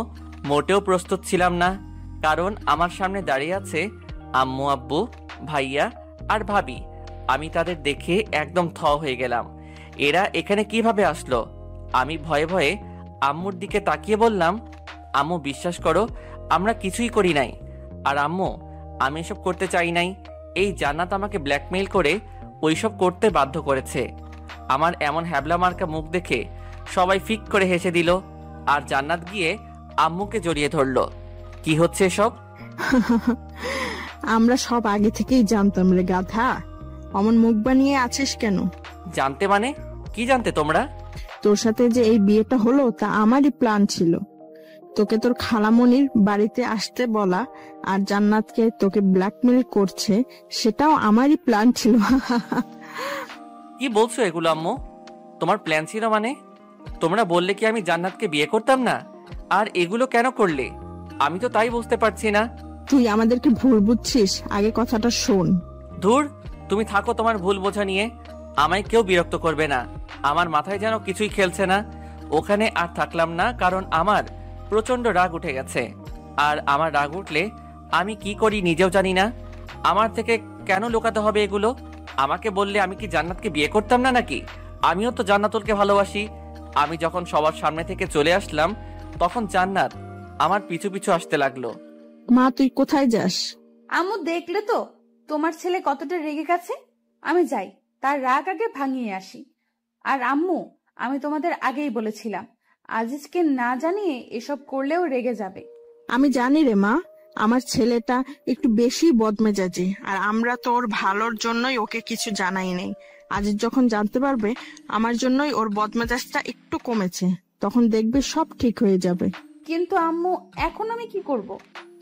মোটেও প্রস্তুত ছিলাম না, কারণ আমার সামনে দাঁড়িয়ে আছে আম্মু, আব্বু, ভাইয়া আর ভাবি। আমি তাদের দেখে একদম থ হয়ে গেলাম। এরা এখানে কিভাবে আসলো? আমি ভয়ে ভয়ে আম্মুর দিকে তাকিয়ে বললাম, আম্মু বিশ্বাস করো, আমরা কিছুই করি নাই। আর আম্মু, আমি এসব করতে চাই নাই। এই জান্নাত আমাকে ব্ল্যাকমেইল করে ওইসব করতে বাধ্য করেছে। আমার এমন হ্যাবলা মার্কা মুখ দেখে সবাই ফিক করে হেসে দিল। আর জান্নাত গিয়ে আম্মুকে জড়িয়ে ধরলো। কি হচ্ছে এসব? আমরা সব আগে থেকেই জানতাম রে গাধা। অমন মুখ বানিয়ে আছিস কেন? জানতে মানে? কি জানতে তোমরা? তোর সাথে যে এই বিয়েটা হলো তা আমারই প্ল্যান ছিল। তোকে তোর খালামণির বাড়িতে আসতে বলা আর জান্নাতকে তোকে ব্ল্যাকমেল করছে, সেটাও আমারই প্ল্যান ছিল। কি বলছো এগুলো আম্মু? তোমার প্ল্যান ছিল মানে? তোমরা বললে কি আমি জান্নাতকে বিয়ে করতাম না? আর এগুলো কেন করলে? আমি তো তাই বুঝতে পারছি না। তুই আমাদেরকে ভুল বুঝছিস, আগে কথাটা শোন। ধুর, তুমি থাকো তোমার ভুল বোঝা নিয়ে। আমায় কেউ বিরক্ত করবে না। আমার মাথায় যেন কিছুই খেলছে না। ওখানে আর থাকলাম না, কারণ আমার প্রচন্ড রাগ উঠে গেছে। আর আমার রাগ উঠলে আমি কি করি নিজেও জানি না। আমার থেকে কেন লুকাতে হবে এগুলো? আমাকে বললে আমি কি জান্নাতকে বিয়ে করতাম না নাকি? আমিও তো জান্নাতুলকে ভালোবাসি। আমি যখন সবার সামনে থেকে চলে আসলাম, তখন জান্নাত আমার পিছু পিছু আসতে লাগলো। মা, তুই কোথায় যাস? আম্মু, দেখলে তো তোমার ছেলে কতটা রেগে গেছে। আমি যাই, তার রাগ আগে ভাঙিয়ে আসি। আর আম্মু, আমি তোমাদের আগেই বলেছিলাম আজিজকে না জানিয়ে এসব করলেও রেগে যাবে। আমি জানি রে মা, আমার ছেলেটা একটু বেশি বদমেজাজি, আর আমরা তো ওর ভালোর জন্যই ওকে কিছু জানাই নেই। আজিজ যখন জানতে পারবে আমার জন্যই ওর বদমেজাজটা একটু কমেছে, তখন দেখবে সব ঠিক হয়ে যাবে। কিন্তু আম্মু, এখন আমি কি করব?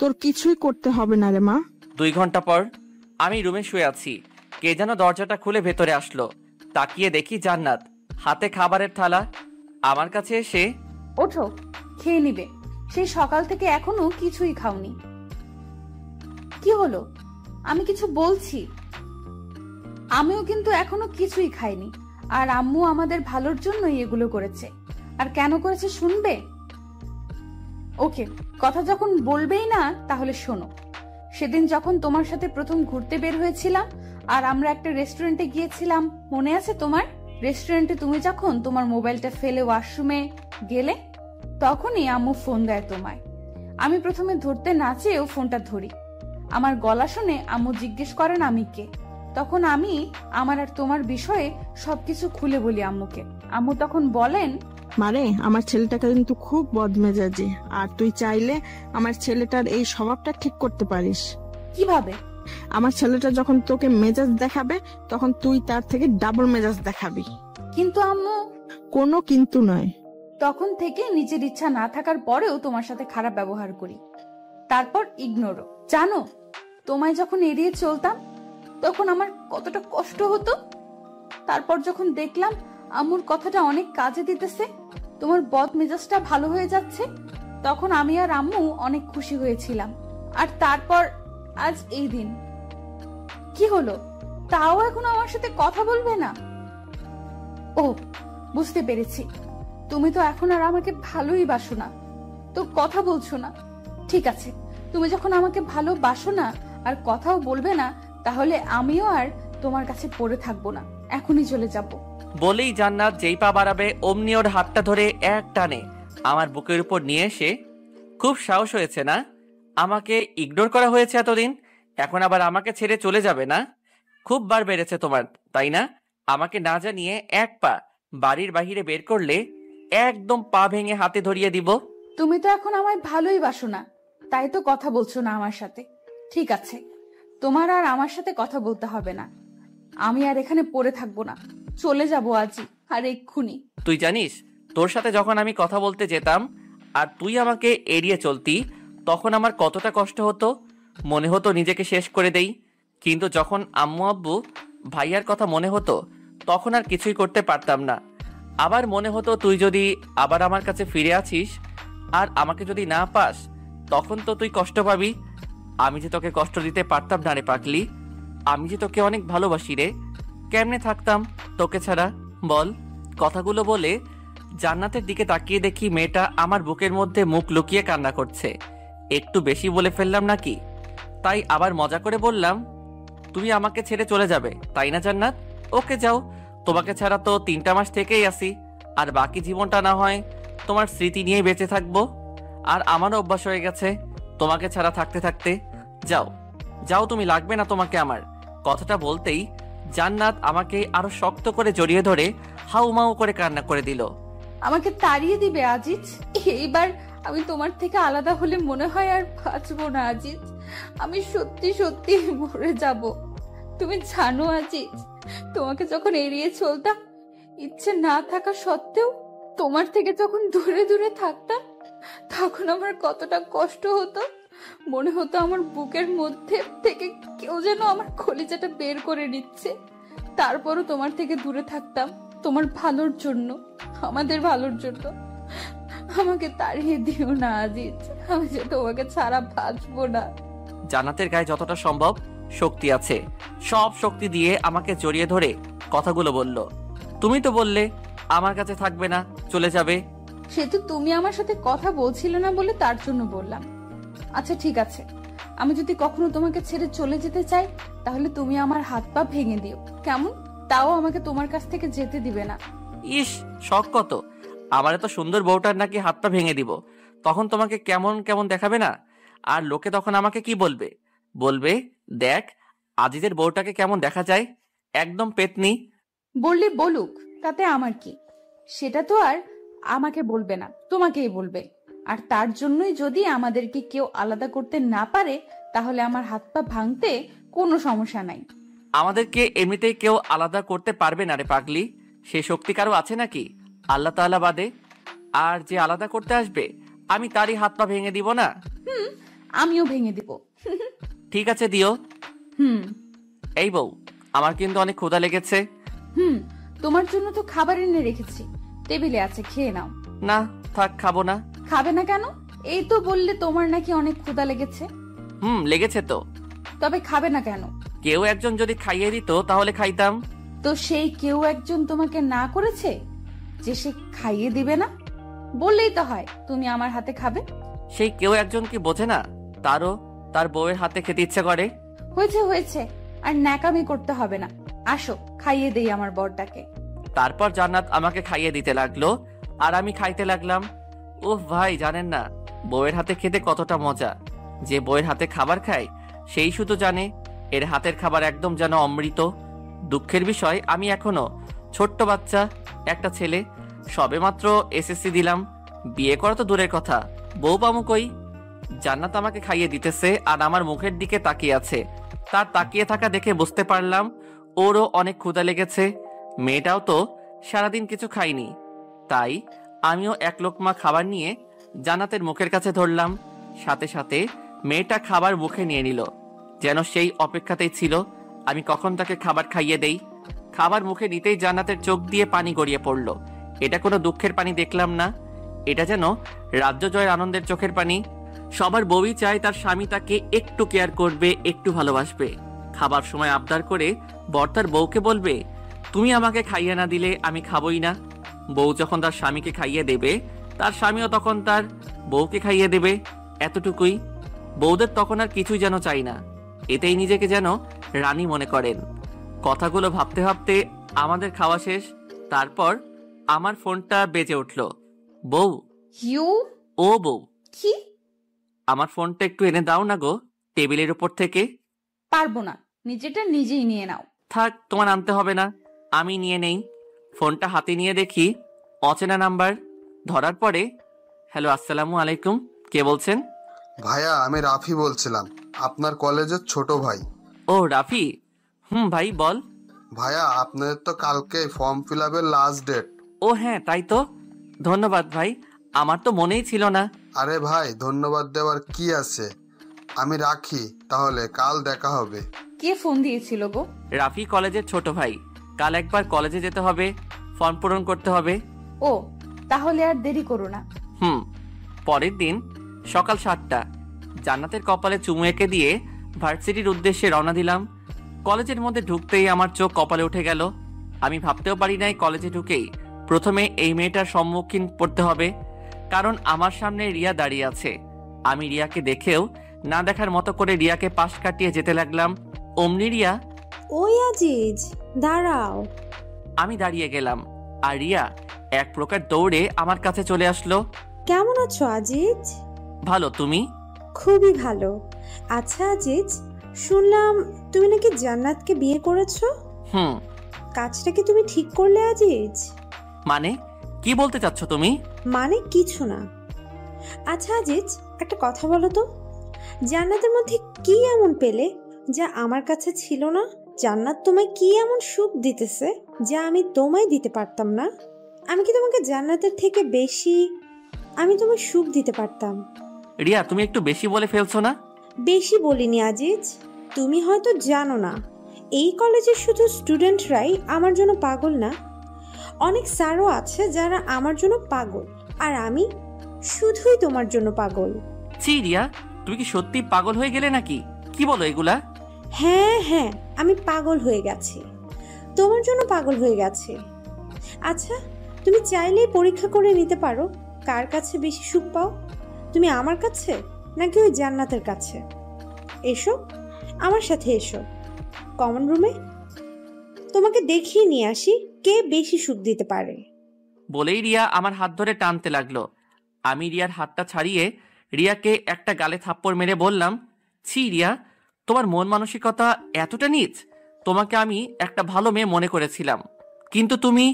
তোর কিছুই করতে হবে না রে মা। 2 ঘন্টা পর আমি রুমে শুয়ে আছি। কে যেন দরজাটা খুলে ভেতরে আসলো। তাকিয়ে দেখি জান্নাত, হাতে খাবারের থালা। আমার কাছে এসে, ওঠো, খেয়ে নিবে। সেই সকাল থেকে এখনো কিছুই খাওনি। কি হলো? আমি কিছু বলছি। আমিও কিন্তু এখনো কিছুই খাইনি। আর আম্মু আমাদের ভালোর জন্যই এগুলো করেছে। আর কেন করেছে শুনবে? ওকে, কথা যখন বলবেই না তাহলে শোনো। সেদিন যখন তোমার সাথে প্রথম ঘুরতে বের হয়েছিলাম আর আমরা একটা রেস্টুরেন্টে গিয়েছিলাম, মনে আছে তোমার? রেস্টুরেন্টে তুমি যখন তোমার মোবাইলটা ফেলে ওয়াশরুমে গেলে, তখনই আম্মু ফোন দেয় তোমায়। আমি প্রথমে ধরতে না চেয়েও ফোনটা ধরি। আমার গলা শুনে আম্মু জিজ্ঞেস করেন আমি কে। তখন আমি আমার আর তোমার বিষয়ে সবকিছু খুলে বলি আম্মুকে। আম্মু তখন বলেন, মারে, আমার ছেলেটাকে কিন্তু খুব বদমেজাজি, আর তুই চাইলে আমার ছেলেটার এই স্বভাবটা ঠিক করতে পারিস। কিভাবে? আমার ছেলেটা যখন তোকে মেজাজ দেখাবে, তখন তুই তার থেকে ডাবল মেজাজ দেখাবি। কিন্তু আম্মু। কোনো কিন্তু নয়। তখন থেকে নিজের ইচ্ছা না থাকার পরেও তোমার সাথে খারাপ ব্যবহার করি, তারপর ইগনোরও। জানো, তোমায় যখন এড়িয়ে চলতাম তখন আমার কতটা কষ্ট হতো। তারপর যখন দেখলাম আম্মুর কথাটা অনেক কাজে দিতেছে, তোমার বদ মেজাজটা ভালো হয়ে যাচ্ছে, তখন আমি আর আম্মু অনেক খুশি হয়েছিলাম। আর তারপর আজ এই দিন। কি হলো? তাও এখন আমার সাথে কথা বলবে না? ও, বুঝতে পেরেছি, তুমি তো এখন আর আমাকে ভালোই বাসো না, তো কথা বলছো না। ঠিক আছে, তুমি যখন আমাকে ভালোবাসো না আর কথাও বলবে না, তাহলে আমিও আর তোমার কাছে পড়ে থাকবো না, এখনই চলে যাব। বলেই জান্নাত যেই পা বাড়াবে অমনি ওর হাতটা ধরে এক টানে আমার বুকের উপর নিয়ে এসে, খুব সাহস হয়েছে না? আমাকে ইগনোর করা হয়েছে এতদিন, এখন আবার আমাকে ছেড়ে চলে যাবে না? খুব বার বেড়েছে তোমার, তাই না? আমাকে না জানিয়ে এক পা বাড়ির বাহিরে বের করলে একদম পা ভেঙে হাতে ধরিয়ে দিব। তুমি তো এখন আমায় ভালোই বাসো না, তাই তো কথা বলছো না আমার সাথে। ঠিক আছে, তোমার আর আমার সাথে কথা বলতে হবে না। আমি আর এখানে পড়ে থাকবো না, চলে যাবো আজই, আর এক্ষুনি। তুই জানিস, তোর সাথে যখন আমি কথা বলতে যেতাম আর তুই আমাকে এড়িয়ে চলতি, তখন আমার কতটা কষ্ট হতো। মনে হতো নিজেকে শেষ করে দেই, কিন্তু যখন আম্মু আব্বু ভাইয়ার কথা মনে হতো তখন আর কিছুই করতে পারতাম না। আবার মনে হতো তুই যদি আবার আমার কাছে ফিরে আসিস আর আমাকে যদি না পাস তখন তো তুই কষ্ট পাবি। আমি যে তোকে কষ্ট দিতে পারতাম না রে পাগলি, আমি যে তোকে অনেক ভালোবাসি রে। কেমনে থাকতাম তোকে ছাড়া বল? কথাগুলো বলে জান্নাতের দিকে তাকিয়ে দেখি মেয়েটা আমার বুকের মধ্যে মুখ লুকিয়ে কান্না করছে। একটু বেশি বলে ফেললাম নাকি? তাই আবার মজা করে বললাম, তুমি আমাকে ছেড়ে চলে যাবে তাই না জান্নাত? ওকে যাও, তোমাকে ছাড়া তো 3টা মাস থেকেই আসি, আর বাকি জীবনটা না হয় তোমার স্মৃতি নিয়ে বেঁচে থাকবো। আর আমারও অভ্যাস হয়ে গেছে তোমাকে ছাড়া থাকতে থাকতে। যাও যাও, তুমি লাগবে না তোমাকে আমার। কথাটা বলতেই জান্নাত আমাকে আরো শক্ত করে জড়িয়ে ধরে হাউমাউ করে কান্না করে দিল। আমাকে তাড়িয়ে দিবে আজিজ? এইবার আমি তোমার থেকে আলাদা হলে মনে হয় আর বাঁচবো না আজিজ। আমি সত্যি সত্যি মরে যাব। তুমি জানো আজিজ, তোমাকে যখন এড়িয়ে চলতাম, ইচ্ছে না থাকা সত্ত্বেও তোমার থেকে যখন দূরে দূরে থাকতাম, তখন আমার কতটা কষ্ট হতো। মনে হতো আমার বুকের মধ্যে থেকে কেউ যেন আমার কলিজাটা বের করে নিচ্ছে। তারপরও তোমার থেকে দূরে থাকতাম তোমার ভালোর জন্য, আমাদের ভালোর জন্য। আমাকে তাড়িয়ে দিও না আজিজ, আমি যে তোমাকে ছাড়া বাঁচবো না। জান্নাতের গায়ে যতটা সম্ভব শক্তি আছে, সব শক্তি দিয়ে আমাকে জড়িয়ে ধরে কথাগুলো বলল। তুমি তো বললে আমার কাছে থাকবে না, চলে যাবে। সে তো তুমি আমার সাথে কথা বলছিলে না বলে তার জন্য বললাম। আচ্ছা ঠিক আছে, আমি যদি কখনো তোমাকে ছেড়ে চলে যেতে চাই তাহলে তুমি আমার হাত পা ভেঙে দিও, কেমন? তাও আমাকে তোমার কাছ থেকে যেতে দিবে না। ইস, শখ কত! আমার এত সুন্দর বউটার নাকি হাত পা ভেঙে দিব, তখন তোমাকে কেমন কেমন দেখাবে না? আর লোকে তখন আমাকে কি বলবে? বলবে, দেখ আজিজের বউটাকে কেমন দেখা যায়, একদম পেতনি। বললে বলুক, তাতে আমার কি? সেটা তো আর আমাকে বলবে না, তোমাকেই বলবে। আর তার জন্যই যদি আমাদেরকে কেউ আলাদা করতে না পারে তাহলে আমার হাত পা ভাঙতে কোনো সমস্যা নাই। আমাদেরকে এমনিতেই কেউ আলাদা করতে পারবে না রে পাগলি, সে শক্তি কারো আছে নাকি আল্লাহ তাআলা বাদে? আর যে আলাদা করতে আসবে আমি তারই হাত পা ভেঙে দিব না? আমিও ভেঙে দিব। ঠিক আছে দিও। এই বউ, আমার কিন্তু অনেক ক্ষুধা লেগেছে। তোমার জন্য তো খাবার এনে রেখেছি, টেবিলে আছে, খেয়ে নাও। না থাক, খাবো না। খাবে না কেন? এই তো বললে তোমার নাকি অনেক ক্ষুধা লেগেছে। লেগেছে তো। তবে খাবে না কেন? কেউ একজন যদি খাইয়ে দিত তাহলে খাইতাম। তো সেই কেউ একজন তোমাকে না করেছে যে সে খাইয়ে দিবে না? বললেই তো হয় তুমি আমার হাতে খাবে। সেই কেউ একজন কি বোঝে না তারও তার বউয়ের হাতে খেতে ইচ্ছে করে? হয়েছে হয়েছে, আর ন্যাকামি করতে হবে না। আসো খাইয়ে দেই আমার বরটাকে। তারপর জান্নাত আমাকে খাইয়ে দিতে লাগলো আর আমি খাইতে লাগলাম। উফ ভাই, জানেন না বউয়ের হাতে খেতে কতটা মজা। যে বউয়ের হাতে খাবার খায় সেই শুধু জানে এর হাতের খাবার একদম যেন অমৃত। দুঃখের বিষয়, আমি এখনো ছোট্ট বাচ্চা, একটা ছেলে, সবেমাত্র এসএসসি দিলাম। বিয়ে করা তো দূরের কথা, বউ পামু কই? জান্নাত আমাকে খাইয়ে দিতেছে আর আমার মুখের দিকে তাকিয়ে আছে। তার তাকিয়ে থাকা দেখে বুঝতে পারলাম ওরও অনেক ক্ষুধা লেগেছে। মেয়েটাও তো সারাদিন কিছু খায়নি। তাই আমিও এক লোকমা খাবার নিয়ে জান্নাতের মুখের কাছে ধরলাম। সাথে সাথে মেয়েটা খাবার মুখে নিয়ে নিল, যেন সেই অপেক্ষাতেই ছিল আমি কখন তাকে খাবার খাইয়ে দেই। খাবার মুখে নিতেই জান্নাতের চোখ দিয়ে পানি গড়িয়ে পড়ল। এটা কোনো দুঃখের পানি দেখলাম না, এটা যেন রাজ্য জয়ের আনন্দের চোখের পানি। সবার বউই চায় তার স্বামী তাকে একটু কেয়ার করবে, একটু ভালোবাসবে। খাবার সময় আবদার করে বর তার বউকে বলবে, তুমি আমাকে খাইয়ে না দিলে আমি খাবই না। বউ যখন তার স্বামীকে খাইয়ে দেবে, তার স্বামীও তখন তার বউকে খাইয়ে দেবে। এতটুকুই। বউদের তখন আর কিছুই যেন চাই না, এতেই নিজেকে যেন রানী মনে করেন। কথাগুলো ভাবতে ভাবতে আমাদের খাওয়া শেষ। তারপর আমার ফোনটা বেজে উঠল। বউ। ও বউ, কি? আমার ফোনটা একটু এনে দাও না গো, টেবিলের উপর থেকে। পারবো না, নিজেটা নিজেই নিয়ে নাও। থাক, তোমার আনতে হবে না, আমি নিয়ে নেই। ফোনটা হাতে নিয়ে দেখি অচেনা নাম্বার। ধরার পরে, হ্যালো, আসসালামু আলাইকুম, কে বলছেন? ভাইয়া, আমি রাফি বলছিলাম, আপনার কলেজের ছোট ভাই। ও রাফি, ভাই বল। ভাইয়া, আপনাদের তো কালকে ফর্ম ফিল আপের লাস্ট ডেট। ও হ্যাঁ, তাই তো, ধন্যবাদ ভাই, আমার তো মনেই ছিল না। আরে ভাই, ধন্যবাদ দেওয়ার কি আছে? আমি রাখি তাহলে, কাল দেখা হবে। কে ফোন দিয়েছিল গো? রাফি, কলেজের ছোট ভাই। কাল একবার কলেজে যেতে হবে, ফর্ম পূরণ করতে হবে। ও, তাহলে আর দেরি করো না। পরের দিন সকাল 7টা জান্নাতের কপালে চুমু এঁকে দিয়ে ভার্সিটির উদ্দেশ্যে রওনা দিলাম। কলেজের মধ্যে ঢুকতেই আমার চোখ কপালে উঠে গেল। আমি ভাবতেও পারি নাই কলেজে ঢুকেই প্রথমে এই মেয়েটার সম্মুখীন পড়তে হবে, কারণ আমার সামনে রিয়া দাঁড়িয়ে আছে। আমি রিয়াকে দেখেও না দেখার মতো করে রিয়াকে পাশ কাটিয়ে যেতে লাগলাম। অমনি রিয়া, ওই আজিজ, দাঁড়াও। আমি দাঁড়িয়ে গেলাম আর রিয়া এক প্রকার দৌড়ে আমার কাছে চলে আসলো। কেমন আছো আজিজ? ভালো, তুমি? খুবই ভালো। আচ্ছা আজিজ, শুনলাম তুমি নাকি জান্নাতকে বিয়ে করেছো। কাজটা কি তুমি ঠিক করলে আজিজ? মানে কি বলতে চাচ্ছ তুমি? মানে কিছু না। আচ্ছা আজিজ, একটা কথা বলো তো, জান্নাতের মধ্যে কি এমন পেলে যা আমার কাছে ছিল না? জান্নাত তোমায় কি এমন সুখ দিতেছে যা আমি তোমায় দিতে পারতাম না? আমি কি তোমাকে জান্নাতের থেকে বেশি আমি তোমায় সুখ দিতে পারতাম? রিয়া, তুমি একটু বেশি বলে ফেলছো না? বেশি বলিনি আজিজ, তুমি হয়তো জানো না, এই কলেজের শুধু স্টুডেন্টরাই আমার জন্য পাগল না, অনেক স্যারও আছে যারা আমার জন্য পাগল, আর আমি শুধুই তোমার জন্য পাগল। ছি রিয়া, তুমি কি সত্যি পাগল হয়ে গেলে নাকি? কি বলো এগুলা? হ্যাঁ, আমি পাগল হয়ে গেছি, তোমার জন্য পাগল হয়ে গেছি। আচ্ছা, তুমি চাইলেই পরীক্ষা করে নিতে পারো কার কাছে বেশি সুখ পাও, তুমি আমার কাছে নাকি ওই জান্নাতের কাছে। এসো আমার সাথে, এসো কমন রুমে, তোমাকে দেখিয়ে নিয়ে আসি কে বেশি সুখ দিতে পারে। বলেই রিয়া আমার হাত ধরে টানতে লাগলো। আমি রিয়ার হাতটা ছাড়িয়ে রিয়াকে একটা গালে থাপ্পড় মেরে বললাম, ছি রিয়া, তোমার মন মানসিকতা এতটা নীচ? তোমাকে আমি একটা ভালো মেয়ে মনে করেছিলাম, কিন্তু তুমি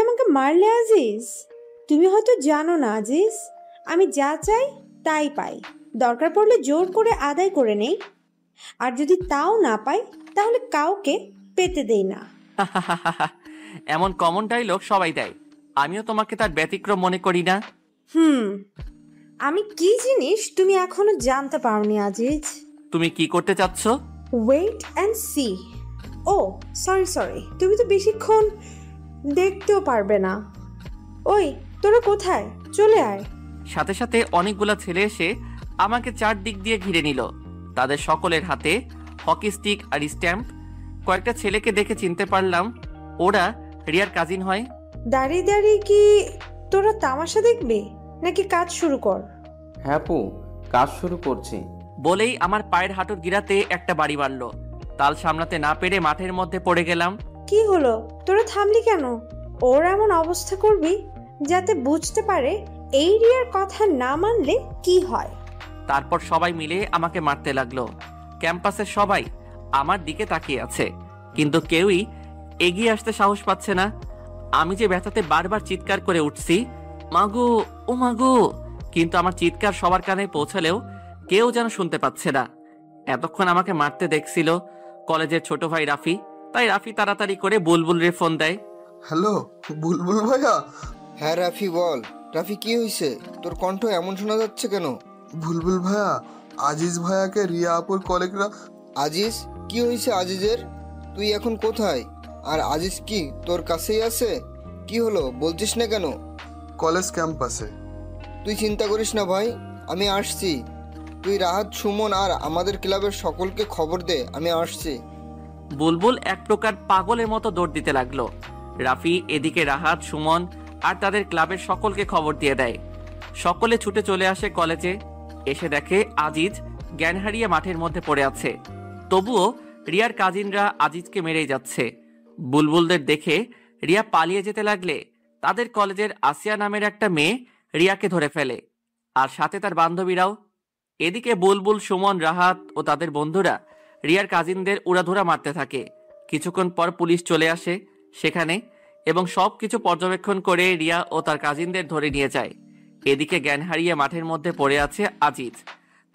আমাকে মারলে আজিজ। তুমি হয়তো জানো না আজিজ, আমি যা চাই তাই পাই, দরকার পড়লে জোর করে আদায় করে নেই, আর যদি তাও না পাই তাহলে কাউকে পেতে দেই না। এমন কমন ডায়লগ সবাই দেয়, আমিও তোমাকে তার ব্যতিক্রম মনে করি না। আমি কি জিনিস তুমি এখনো জানতে পারোনি আজিজ। তুমি কি করতে চাচ্ছ? Wait and see. Oh sorry, তুমি তো বেশিক্ষণ দেখতেও পারবে না। ওই তোরা কোথায়, চলে আয়। সাথে সাথে অনেকগুলা ছেলে এসে আমাকে চারদিক দিয়ে ঘিরে নিল। তাদের সকলের হাতে হকি স্টিক আর স্ট্যাম্প। কয়েকটা ছেলেকে দেখে চিনতে পারলাম ওরা রিয়ার কাজিন হয়। দাঁড়িয়ে দাঁড়িয়ে কি তোরা তামাশা দেখবে নাকি কাজ শুরু কর? হ্যাঁ পু, কাজ শুরু করছি। বলেই আমার পায়ের হাঁটুর গিরাতে একটা বাড়ি মারলো। তাল সামলাতে না পেরে মাঠের মধ্যে পড়ে গেলাম। কি হলো, তোরা থামলি কেন? ওর এমন অবস্থা করবি যাতে বুঝতে পারে এই রিয়ার কথা না মানলে কি হয়। তারপর সবাই মিলে আমাকে মারতে লাগলো। ক্যাম্পাসের সবাই আমার দিকে তাকিয়ে আছে, কিন্তু কেউই এগিয়ে আসতে সাহস পাচ্ছে না। আমি যে ব্যথাতে বারবার চিৎকার করে উঠছি, মাগো ও মাগো, কিন্তু আমার চিৎকার সবার কানে পৌঁছালেও কেউ যেন শুনতে পাচ্ছে না। এতক্ষণ আমাকে মারতে দেখছিল কলেজের ছোট ভাই রাফি, তাই রাফি তাড়াতাড়ি করে বুলবুল রে ফোন দেয়। হ্যালো বুলবুল ভাইয়া। হ্যাঁ রাফি বল। রাফি কি হয়েছে, তোর কণ্ঠ এমন শোনা যাচ্ছে কেন? বুলবুল ভাইয়া, আজিজ ভাইয়াকে রিয়া আপুর কলেজরা। আজিজ? কি হয়েছে আজিজের? তুই এখন কোথায়? আর আজিজ কি তোর কাছেই আছে? কি হলো বলছিস না কেন? কলেজ ক্যাম্পাসে। তুই চিন্তা করিস না ভাই, আমি আসছি। তুই রাহাত, সুমন আর আমাদের ক্লাবের সকলকে খবর দে, আমি আসছি। বুলবুল এক প্রকার পাগলের মতো দৌড় দিতে লাগলো। রাফি এদিকে রাহাত, সুমন আর তাদের ক্লাবের সকলকে খবর দিয়ে দেয়। সকলে ছুটে চলে আসে কলেজে। এসে দেখে আজিজ জ্ঞান হারিয়ে মাঠের মধ্যে পড়ে আছে। তবুও রিয়ার কাজিনরা আজিজকে মেরেই যাচ্ছে। বুলবুলদের দেখে রিয়া পালিয়ে যেতে লাগলে তাদের কলেজের আসিয়া নামের একটা মেয়ে রিয়াকে ধরে ফেলে, আর সাথে তার বান্ধবীরাও। এদিকে বুলবুল, সুমন, রাহাত ও তাদের বন্ধুরা রিয়ার কাজিনদের উড়াধুরা মারতে থাকে। কিছুক্ষণ পর পুলিশ চলে আসে সেখানে এবং সবকিছু পর্যবেক্ষণ করে রিয়া ও তার কাজিনদের ধরে নিয়ে যায়। এদিকে জ্ঞান হারিয়ে মাঠের মধ্যে পড়ে আছে আজিজ।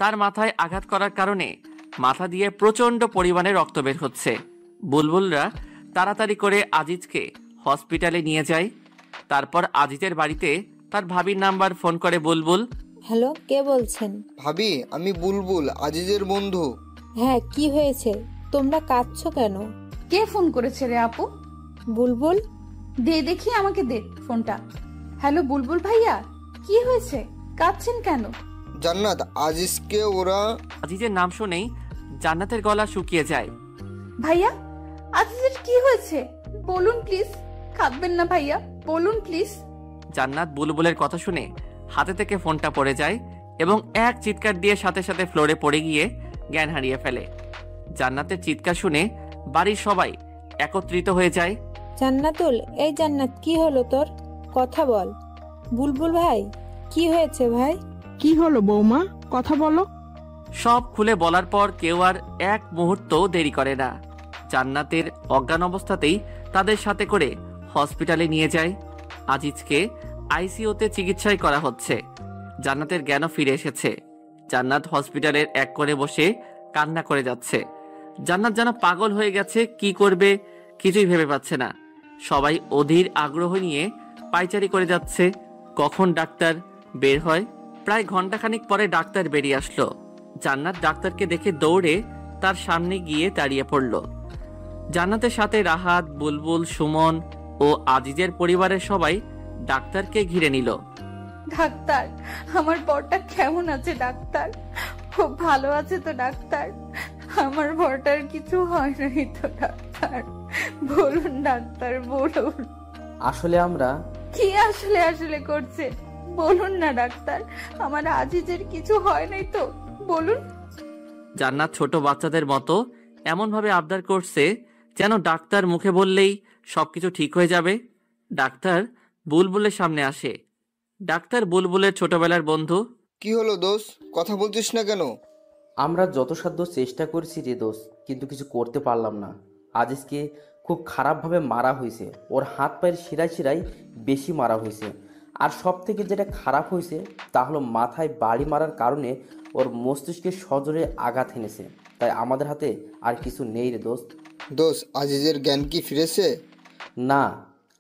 তার মাথায় আঘাত করার কারণে মাথা দিয়ে প্রচন্ড পরিমাণে রক্ত বের হচ্ছে। বুলবুলরা তাড়াতাড়ি করে আজিজকে হসপিটালে নিয়ে যায়। তারপর আজিজের বাড়িতে তার ভাবির নাম্বার ফোন করে বুলবুল। হ্যালো, কে বলছেন? ভাবি, আমি বুলবুল, আজিজের বন্ধু। হ্যাঁ, কি হয়েছে? তোমরা কাঁদছো কেন? কে ফোন করেছে রে আপু? বুলবুল। দে দেখি, আমাকে দে ফোনটা। হ্যালো বুলবুল ভাইয়া, কি হয়েছে? কাঁদছেন কেন? জান্নাত, আজিজকে ওরা... আজিজের নাম শুনেই জান্নাতের গলা শুকিয়ে যায়। ভাইয়া, আজিজের কি হয়েছে বলুন প্লিজ। কাঁদবেন না ভাইয়া, বলুন প্লিজ। জান্নাত বুলবুলের কথা শুনে হাতে থেকে ফোনটা পড়ে যায় এবং এক চিৎকার দিয়ে সাথে সাথে ফ্লোরে পড়ে গিয়ে জ্ঞান হারিয়ে ফেলে। জান্নাতের চিৎকার শুনে বাড়ির সবাই একত্রিত হয়ে যায়। জান্নাতুল, এই জান্নাত, কি হলো তোর? কথা বল। বুলবুল ভাই, কি হয়েছে ভাই? কি হলো বৌমা, কথা বলো। সব খুলে বলার পর কেউ আর এক মুহূর্ত দেরি করে না। জান্নাতের অজ্ঞান অবস্থাতেই তাদের সাথে করে হসপিটালে নিয়ে যায়। আজিজকে আইসিইউতে চিকিৎসায় করা হচ্ছে। জান্নাতের জ্ঞানও ফিরে এসেছে। জান্নাত হসপিটালের এক কোণে বসে কান্না করে যাচ্ছে। জান্নাত যেন পাগল হয়ে গেছে, কি করবে কিছুই ভেবে পাচ্ছে না। সবাই অধীর আগ্রহ নিয়ে পায়চারি করে যাচ্ছে কখন ডাক্তার বের হয়। প্রায় ঘন্টাখানিক পরে ডাক্তার বেরিয়ে আসলো। জান্নাত ডাক্তারকে দেখে দৌড়ে তার সামনে গিয়ে দাঁড়িয়ে পড়ল। জান্নাতের সাথে রাহাত, বুলবুল, সুমন ও আজিজের পরিবারের সবাই ডাক্তারকে ঘিরে নিল। ডাক্তার, আমার বরটা কেমন আছে ডাক্তার? খুব ভালো আছে তো ডাক্তার? আমার বরটার কিছু হয় নাই তো ডাক্তার? বলুন ডাক্তার, বলুন। আসলে আমরা... কি আসলে আসলে করছে? বলুন না ডাক্তার, আমার আজিজের কিছু হয় নাই তো? বলুন। জান্নাত ছোট বাচ্চাদের মতো এমন ভাবে আবদার করছে যেন ডাক্তার মুখে বললেই সবকিছু ঠিক হয়ে যাবে। ডাক্তার বুলবুলের সামনে আসে। ডাক্তার বুলবুলের ছোটবেলার বন্ধু। কি হলো দোষ, কথা বলছিস না কেন? আমরা যত সাধ্য চেষ্টা করছি রে দোষ, কিন্তু কিছু করতে পারলাম না। আজিজকে খুব খারাপভাবে মারা হয়েছে। ওর হাত পায়ের শিরায় শিরায় বেশি মারা হয়েছে। আর সব থেকে যেটা খারাপ হয়েছে তা হলো মাথায় বাড়ি মারার কারণে ওর মস্তিষ্কে সজোরে আঘাত এনেছে। তাই আমাদের হাতে আর কিছু নেই রে দোস্ত। দোষ, আজিজের জ্ঞান কি ফিরেছে? না,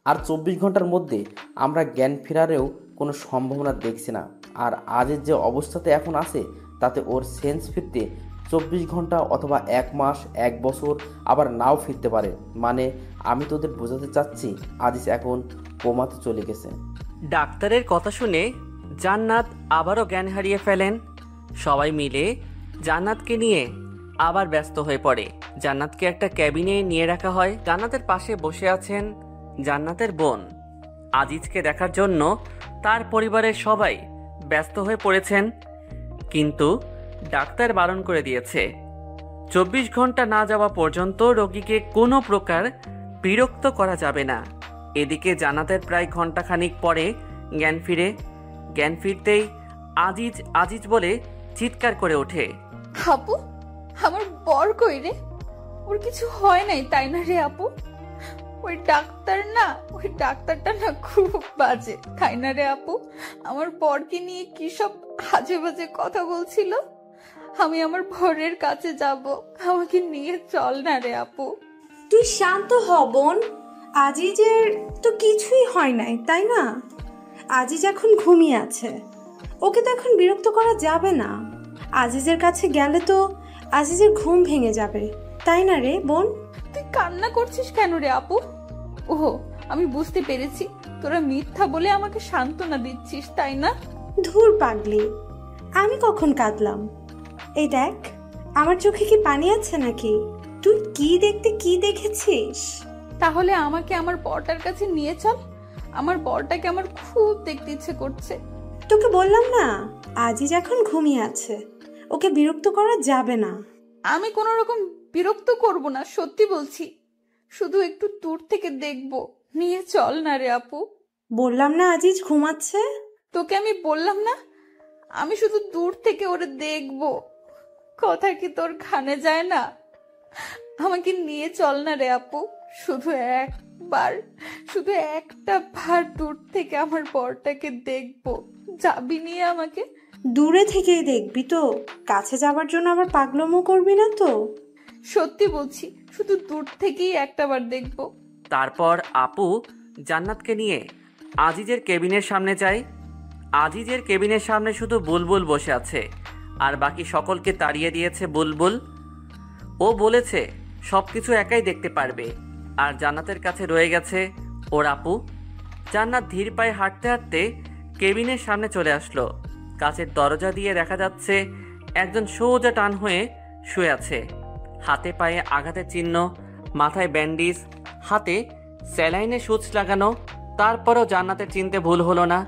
আর 24 ঘন্টার মধ্যে আমরা জ্ঞান ফেরারেও কোনো সম্ভাবনা দেখছি না। আর আজিজ যে অবস্থাতে এখন আছে তাতে ওর সেন্স ফিরতে 24 ঘন্টা অথবা 1 মাস, 1 বছর, আবার নাও ফিরতে পারে। মানে আমি তোদের বোঝাতে চাচ্ছি আজিজ এখন কোমাতে চলে গেছে। ডাক্তারের কথা শুনে জান্নাত আবারও জ্ঞান হারিয়ে ফেলেন। সবাই মিলে জান্নাতকে নিয়ে আবার ব্যস্ত হয়ে পড়ে। জান্নাতকে একটা ক্যাবিনে নিয়ে রাখা হয়। জান্নাতের পাশে বসে আছেন জান্নাতের বোন। আজিজকে দেখার জন্য তার পরিবারের সবাই ব্যস্ত হয়ে পড়েছেন, কিন্তু ডাক্তার বারণ করে দিয়েছে 24 ঘন্টা না যাওয়া পর্যন্ত রোগীকে কোনো প্রকার বিরক্ত করা যাবে না। এদিকে জান্নাতের প্রায় ঘন্টাখানিক পরে জ্ঞান ফিরে। জ্ঞান ফিরতেই আজিজ আজিজ বলে চিৎকার করে ওঠে। আপু, আমার বর কই রে? ওর কিছু হয় নাই তাই না রে আপু? ওই ডাক্তারটা না খুব বাজে তাই না রে আপু? আমার বরকে নিয়ে কি সব আজে বাজে কথা বলছিল। আমি আমার বরের কাছে যাব, আমাকে নিয়ে চল না রে আপু। তুই শান্ত হ বোন, আজিজের তো কিছুই হয় নাই তাই না? আজিজ এখন ঘুমিয়ে আছে, ওকে তো এখন বিরক্ত করা যাবে না। আজিজের কাছে গেলে তো আজিজের ঘুম ভেঙে যাবে তাই না রে বোন? তুই কান্না করছিস কেন রে আপু? ওহো, আমি বুঝতে পেরেছি, তোরা মিথ্যা বলে আমাকে সান্ত্বনা দিচ্ছিস তাই না? ধুর পাগলি, আমি কখন কাঁদলাম? এই দেখ, আমার চোখে কি পানি আছে নাকি? তুই কি দেখেছিস? তাহলে আমাকে আমার বরটার কাছে নিয়ে চল, আমার বরটাকে আমার খুব দেখতে ইচ্ছে করছে। তোকে বললাম না আজিজ এখন ঘুমিয়ে আছে, ওকে বিরক্ত করা যাবে না। আমি কোনো রকম বিরক্ত করব না, সত্যি বলছি। শুধু একটু দূর থেকে দেখবো, নিয়ে চল না রে আপু। বললাম না আজিজ ঘুমাচ্ছে। তোকে আমি বললাম না আমি শুধু দূর থেকে ওরে দেখবো। কথা কি তোর কানে যায় না? আমাকে নিয়ে চল না রে আপু, শুধু একটা বার দূর থেকে আমার বরটাকে দেখবো। যাবি নিয়ে আমাকে? দূরে থেকেই দেখবি তো, কাছে যাবার জন্য আবার পাগলামো করবি না তো? সত্যি বলছি, শুধু দূর থেকেই একটা বার দেখবো। তারপর আপু জান্নাতকে নিয়ে আজিজের কেবিনের সামনে যায়। আজিজের কেবিনের সামনে শুধু বুলবুল বসে আছে, আর বাকি সকলকে তাড়িয়ে দিয়েছে বুলবুল। ও বলেছে সবকিছু একাই দেখতে পারবে। আর জান্নাতের কাছে রয়ে গেছে ওর আপু। জান্নাত ধীর পায়ে হাঁটতে হাঁটতে কেবিনের সামনে চলে আসলো। কাচের দরজা দিয়ে দেখা যাচ্ছে একজন সোজা টান হয়ে শুয়ে আছে। হাতে পায়ে আঘাতের চিহ্ন, মাথায় ব্যান্ডেজ, হাতে স্যালাইনে সুচ লাগানো। তারপরও জান্নাতের চিনতে ভুল হলো না,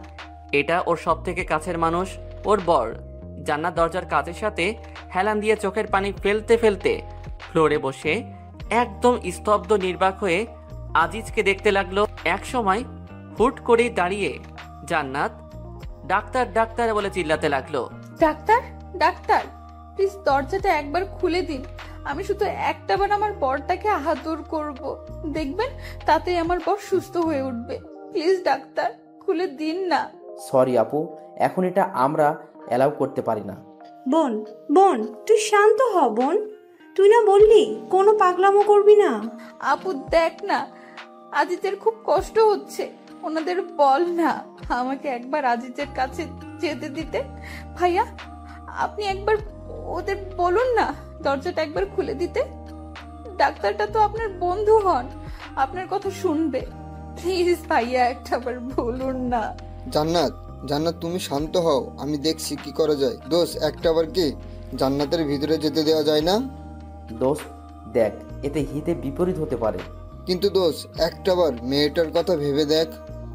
এটা ওর সব থেকে কাছের মানুষ, ওর বর। জান্নাত দরজার কাচের সাথে হেলান দিয়ে চোখের পানি ফেলতে ফেলতে ফ্লোরে বসে একদম স্তব্ধ নির্বাক হয়ে আজিজকে দেখতে লাগলো। এক সময় হুট করেই দাঁড়িয়ে জান্নাত ডাক্তার ডাক্তার বলে চিল্লাতে লাগলো। ডাক্তার, ডাক্তার, প্লিজ দরজাটা একবার খুলে দিন। আমি শুধু একটাবার আমার বরটাকে আদর করব, দেখবেন তাতে আমার বর সুস্থ হয়ে উঠবে। প্লিজ ডাক্তার, খুলে দিন না। সরি আপু, এখন এটা আমরা অ্যালাউ করতে পারি না। বোন, বোন, তুই শান্ত হ বোন। তুই না বললি কোনো পাগলামো করবি না? আপু দেখ না, আজিজের খুব কষ্ট হচ্ছে, ওনাদের বল না আমাকে একবার আজিজের কাছে যেতে দিতে। ভাইয়া, আপনি একবার ওদের বলুন না দরজাটা একবার খুলে দিতে। ডাক্তারটা তো আপনার বন্ধু হন, আপনার কথা শুনবে। প্লিজ ভাইয়া, একটাবার বলুন না। জান্নাত, জান্নাত তুমি শান্ত হও, আমি দেখছি কি করা যায়। দোষ একটাবার কি জান্নাতের ভিতরে যেতে দেওয়া যায় না? দোষ দেখ, এতে হিতে বিপরীত হতে পারে। কিন্তু দোষ একটাবার মেয়েটার কথা ভেবে দেখ,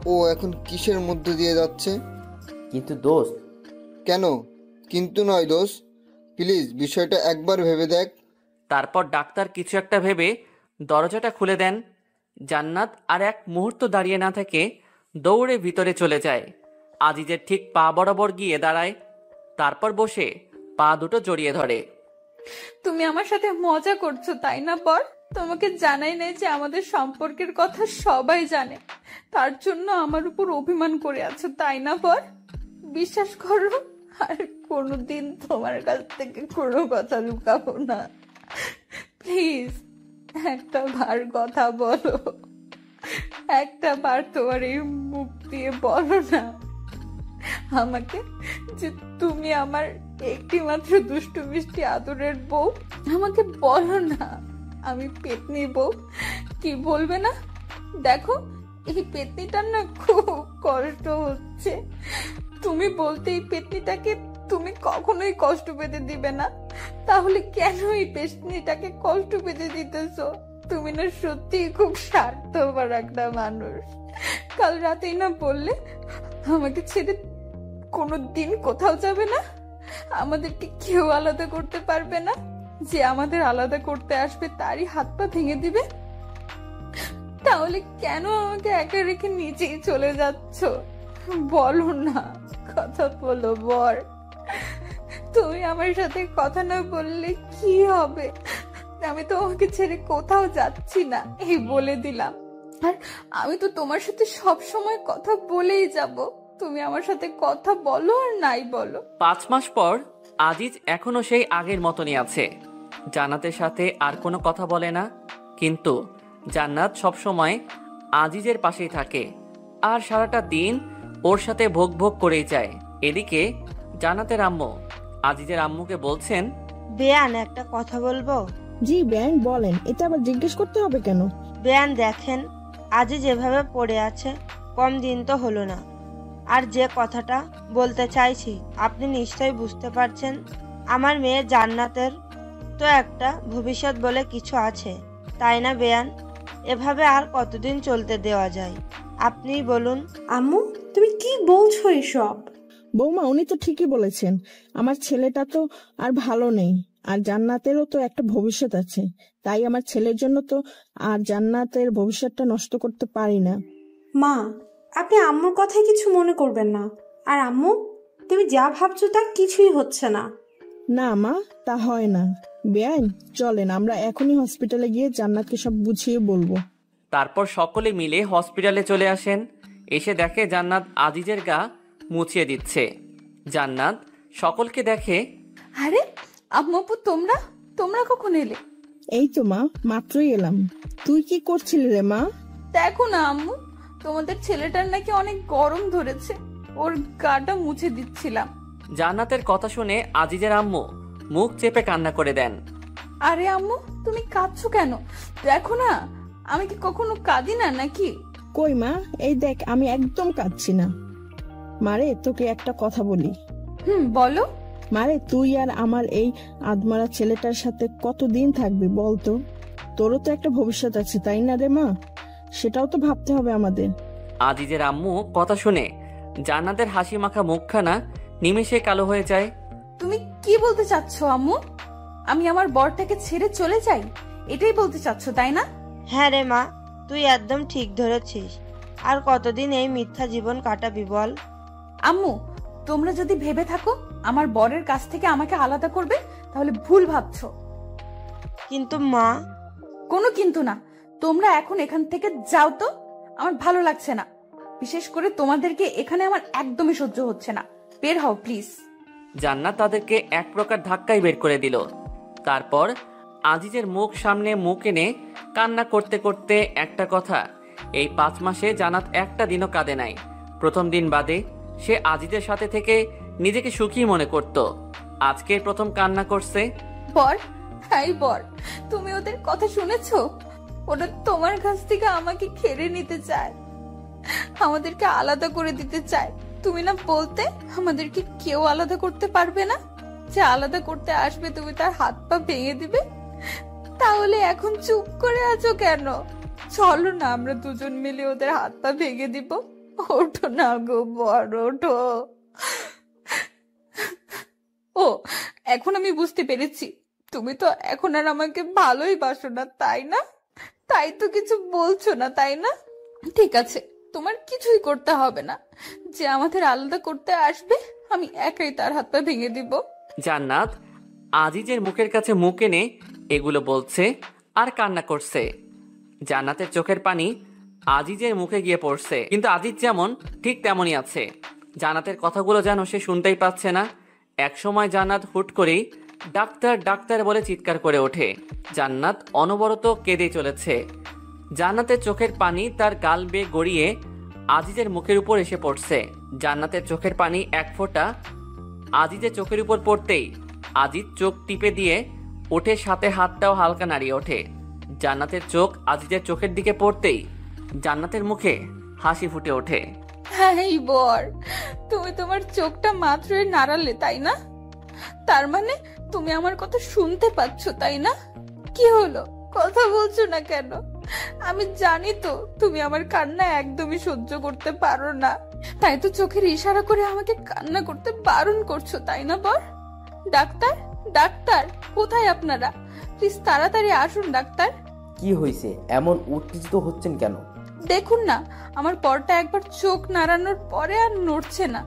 ও এখন কিসের মধ্যে দিয়ে যাচ্ছে। কিন্তু দোষ। কেন কিন্তু নয় দোষ, প্লিজ বিষয়টা একবার ভেবে দেখ। তারপর ডাক্তার কিছু একটা ভেবে দরজাটা খুলে দেন। জান্নাত আর এক মুহূর্ত দাঁড়িয়ে না থেকে দৌড়ে ভিতরে চলে যায়। আজিজের ঠিক পা বরাবর গিয়ে দাঁড়ায়, তারপর বসে পা দুটো জড়িয়ে ধরে। তুমি আমার সাথে মজা করছো তাই না বর? তোমাকে জানাই নাই যে আমাদের সম্পর্কের কথা সবাই জানে, তার জন্য আমার উপর অভিমান করে আছো তাই না বর? বিশ্বাস করো, আর কোনোদিন তোমার কাছ থেকে কোনো কথা লুকাবো না। প্লিজ একটা বার কথা বলো, একটা বার তোমার এই মুখ দিয়ে বলো না আমাকে যে তুমি আমার একটি মাত্র দুষ্টু মিষ্টি আদরের বউ। আমাকে বলো না আমি পেতনি বউ। কি বলবে না? দেখো এই পেতনিটার না খুব কষ্ট হচ্ছে, তুমি বলতে এই পেতনিটাকে তুমি কখনোই কষ্ট পেতে দিবে না, তাহলে কেন এই পেতনিটাকে কষ্ট পেতে দিতেছো? তুমি না সত্যি খুব স্বার্থপর একটা মানুষ। কাল রাতেই না বললে আমাকে ছেড়ে কোনোদিন কোথাও যাবে না, আমাদেরকে কেউ আলাদা করতে পারবে না, যে আমাদের আলাদা করতে আসবে তারই হাত পা ভেঙে দিবে। তাহলে কেন আমাকে একা রেখে নিচেই চলে যাচ্ছ? বলো না, কথা বলো বর। তুমি আমার সাথে কথা না বললে কি হবে? আমি তোমাকে ছেড়ে কোথাও যাচ্ছি না, এই বলে দিলাম। আর আমি তো তোমার সাথে সব সময় কথা বলেই যাব, তুমি আমার সাথে কথা বলো আর নাই বলো। 5 মাস পর আজিজ এখনো সেই আগের মতনই আছে। জান্নাতের সাথে আর কোনো কথা বলে না, কিন্তু জান্নাত সব সময় আজিজের পাশেই থাকে আর সারাটা দিন ওর সাথে ভোগ ভোগ করেই যায়। এদিকে জান্নাতের আম্মু আজিজের আম্মুকে বলছেন, বেয়ান একটা কথা বলবো? জি বেয়ান বলেন, এটা আবার জিজ্ঞেস করতে হবে কেন? বেয়ান দেখেন, আজই যেভাবে পড়ে আছে কম দিন তো হলো না, আর যে কথাটা বলতে চাইছি আপনি নিশ্চয়ই বুঝতে পারছেন। আমার মেয়ে জান্নাতের তো একটা ভবিষ্যৎ বলে কিছু আছে, তাই না বেয়ান? এভাবে আর কতদিন চলতে দেওয়া যায় আপনিই বলুন। আম্মু, তুমি কি বলছো এসব? বৌমা, উনি তো ঠিকই বলেছেন, আমার ছেলেটা তো আর ভালো নেই, আর জান্নাতেরও তো একটা ভবিষ্যৎ আছে, তাই আমার ছেলের জন্য তো আর জান্নাতের ভবিষ্যৎটা নষ্ট করতে পারি না। মা, আপনি আম্মুর কথায় কিছু মনে করবেন না। আর আম্মু, তুমি যা ভাবছো তা কিছুই হচ্ছে না। না মা, তা হয় না। বেআইন, চলেন আমরা এখনই হসপিটালে গিয়ে জান্নাতকে সব বুঝিয়ে বলবো। তারপর সকলে মিলে হসপিটালে চলে আসেন। এসে দেখে জান্নাত আজিজের গা মুছিয়ে দিচ্ছে। জান্নাত সকলকে দেখে, আরে আম্মু আপু, তোমরা তোমরা কখন এলে? এই তো মা, মাত্রই এলাম। তুই কি করছিলি রে মা? দেখো না আম্মু, তোমাদের ছেলেটার নাকি অনেক গরম ধরেছে, ওর গাটা মুছে দিচ্ছিলাম। জান্নাতের কথা শুনে আজিজের আম্মু মুখ চেপে কান্না করে দেন। আরে আম্মু, তুমি কাঁদছো কেন? দেখো না আমি কি কখনো কাঁদি না নাকি? কই মা, এই দেখ আমি একদম কাঁদছি না। মারে তোকে একটা কথা বলি। বলো। মারে তুই আর আমার এই আদমারা ছেলেটার সাথে কতদিন থাকবি বলতো? তোরও তো একটা ভবিষ্যৎ আছে তাই না রে মা? সেটাও তো ভাবতে হবে আমাদের। আজিজের আম্মু কথা শুনে জান্নাতের হাসি মাখা মুখখানা নিমেষে কালো হয়ে যায়। তুমি কি বলতে চাচ্ছ আম্মু? আমি আমার বরটাকে ছেড়ে চলে যাই, এটাই বলতে চাচ্ছ তাই না? হ্যাঁ রে মা, তুই একদম ঠিক ধরেছিস। আর কতদিন এই মিথ্যা জীবন কাটাবি বল? আম্মু, তোমরা যদি ভেবে থাকো আমার বরের কাছ থেকে আমাকে আলাদা করবে, তাহলে ভুল ভাবছো। কিন্তু মা। কোনো কিন্তু না, তোমরা এখন এখান থেকে যাও তো, আমার ভালো লাগছে না। বিশেষ করে তোমাদেরকে এখানে আমার একদমই সহ্য হচ্ছে না। বের হও প্লিজ। জান্নাত তাদেরকে এক প্রকার ধাক্কায় বের করে দিল। তারপর আজিজের মুখ সামনে মুখ এনে কান্না করতে করতে একটা কথা, এই 5 মাসে জান্নাত একটা দিনও কাঁদে নাই। প্রথম দিন বাদে সে আজিজের সাথে থেকে নিজেকে সুখী মনে করত। আজকে প্রথম কান্না করছে। বর, হাই বর, তুমি ওদের কথা শুনেছো? ওরা তোমার কাছ থেকে আমাকে কেড়ে নিতে চায়, আমাদেরকে আলাদা করে দিতে চায়। তুমি না বলতে আমাদেরকে কেউ আলাদা করতে পারবে না? যে আলাদা করতে আসবে তুমি তার হাত পা ভেঙে দিবে। তাহলে এখন চুপ করে আছো কেন? চলো না আমরা দুজন মিলে ওদের হাত পা ভেঙে দিব। ওঠো না গো বর, ওঠো। ও, এখন আমি বুঝতে পেরেছি, তুমি তো এখন আর আমাকে ভালোই বাসো না তাই না? তাই তো কিছু বলছো না তাই না? ঠিক আছে, তোমার কিছুই করতে হবে না। যে আমাদের আলাদা করতে আসবে আমি একাই তার হাত পা ভেঙে দিব। জান্নাত আজিজের মুখের কাছে মুখ এনে এগুলো বলছে আর কান্না করছে। জান্নাতের চোখের পানি আজিজের মুখে গিয়ে পড়ছে, কিন্তু আজিজ যেমন ঠিক তেমনই আছে। জান্নাতের কথাগুলো যেন সে শুনতেই পাচ্ছে না। একসময় জান্নাত হুট করেই ডাক্তার ডাক্তার বলে চিৎকার করে ওঠে। জান্নাত অনবরত কেঁদে চলেছে। জান্নাতের চোখের পানি তার গাল বেয়ে গড়িয়ে আজিজের মুখের উপর এসে পড়ছে। জান্নাতের চোখের পানি এক ফোঁটা আজিজের চোখের উপর পড়তেই আজিজ চোখ টিপে দিয়ে ওঠে, সাথে হাতটাও হালকা নাড়িয়ে ওঠে। জান্নাতের চোখ আজিজের চোখের দিকে পড়তেই জান্নাতের মুখে হাসি ফুটে ওঠে। হ্যাঁ বর, তুমি তোমার চোখটা মাত্রই নাড়ালে তাই না? তার মানে তুমি আমার কথা শুনতে পাচ্ছ তাই না? কি হলো, কথা বলছো না কেন? আমি জানি তো তুমি আমার কান্না একদমই সহ্য করতে পারো না, তাই তো চোখের ইশারা করে আমাকে কান্না করতে বারণ করছো তাই না বর? ডাক্তার, ডাক্তার কোথায় আপনারা? প্লিজ তাড়াতাড়ি আসুন ডাক্তার। কি হয়েছে, এমন উত্তেজিত হচ্ছেন কেন? দেখুন না, আমার বরটা একবার চোখ নাড়ানোর পরে আর নড়ছে না।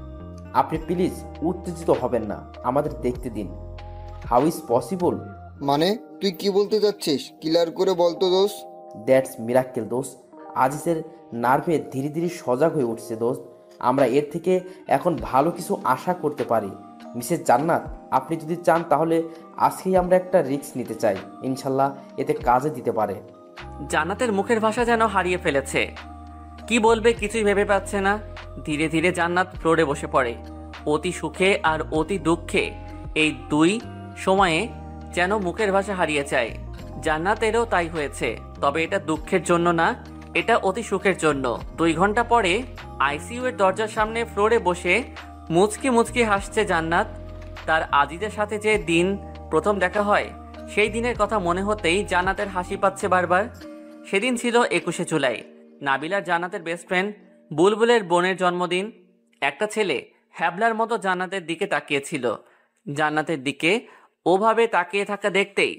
আপনি প্লিজ উত্তেজিত হবেন না, আমাদের দেখতে দিন। How is possible? মানে তুই কি বলতে চাচ্ছিস? ক্লিয়ার করে বলতো দোস্ত। দ্যাটস মিরাক্কেল দোস্ত। আজিজের নার্ভে ধীরে ধীরে সজাগ হয়ে উঠছে দোস্ত। আমরা এর থেকে এখন ভালো কিছু আশা করতে পারি। মিসেস জান্নাত, আপনি যদি চান তাহলে আজকেই আমরা একটা রিস্ক নিতে চাই। ইনশাল্লাহ এতে কাজে দিতে পারে। জান্নাতের মুখের ভাষা যেন হারিয়ে ফেলেছে। কি বলবে কিছুই ভেবে পাচ্ছে না। ধীরে ধীরে জান্নাত ফ্লোরে বসে পড়ে। অতি সুখে আর অতি দুঃখে এই দুই সময়ে যেন মুখের ভাষা হারিয়ে যায়। জান্নাতেরও তাই হয়েছে, তবে এটা দুঃখের জন্য না, এটা অতি সুখের জন্য। 2 ঘন্টা পরে আইসিইউ এর দরজার সামনে ফ্লোরে বসে মুচকি মুচকি হাসছে জান্নাত। তার আজিজের সাথে যে দিন প্রথম দেখা হয়, সেই দিনের কথা মনে হতেই জান্নাতের হাসি পাচ্ছে বারবার। সেদিন ছিল 21শে জুলাই, নাবিলার জান্নাতের বেস্ট ফ্রেন্ড বুলবুলের বোনের জন্মদিন। একটা ছেলে হ্যাবলার মতো জান্নাতের দিকে তাকিয়েছিল। জান্নাতের দিকে ওভাবে তাকিয়ে থাকা দেখতেই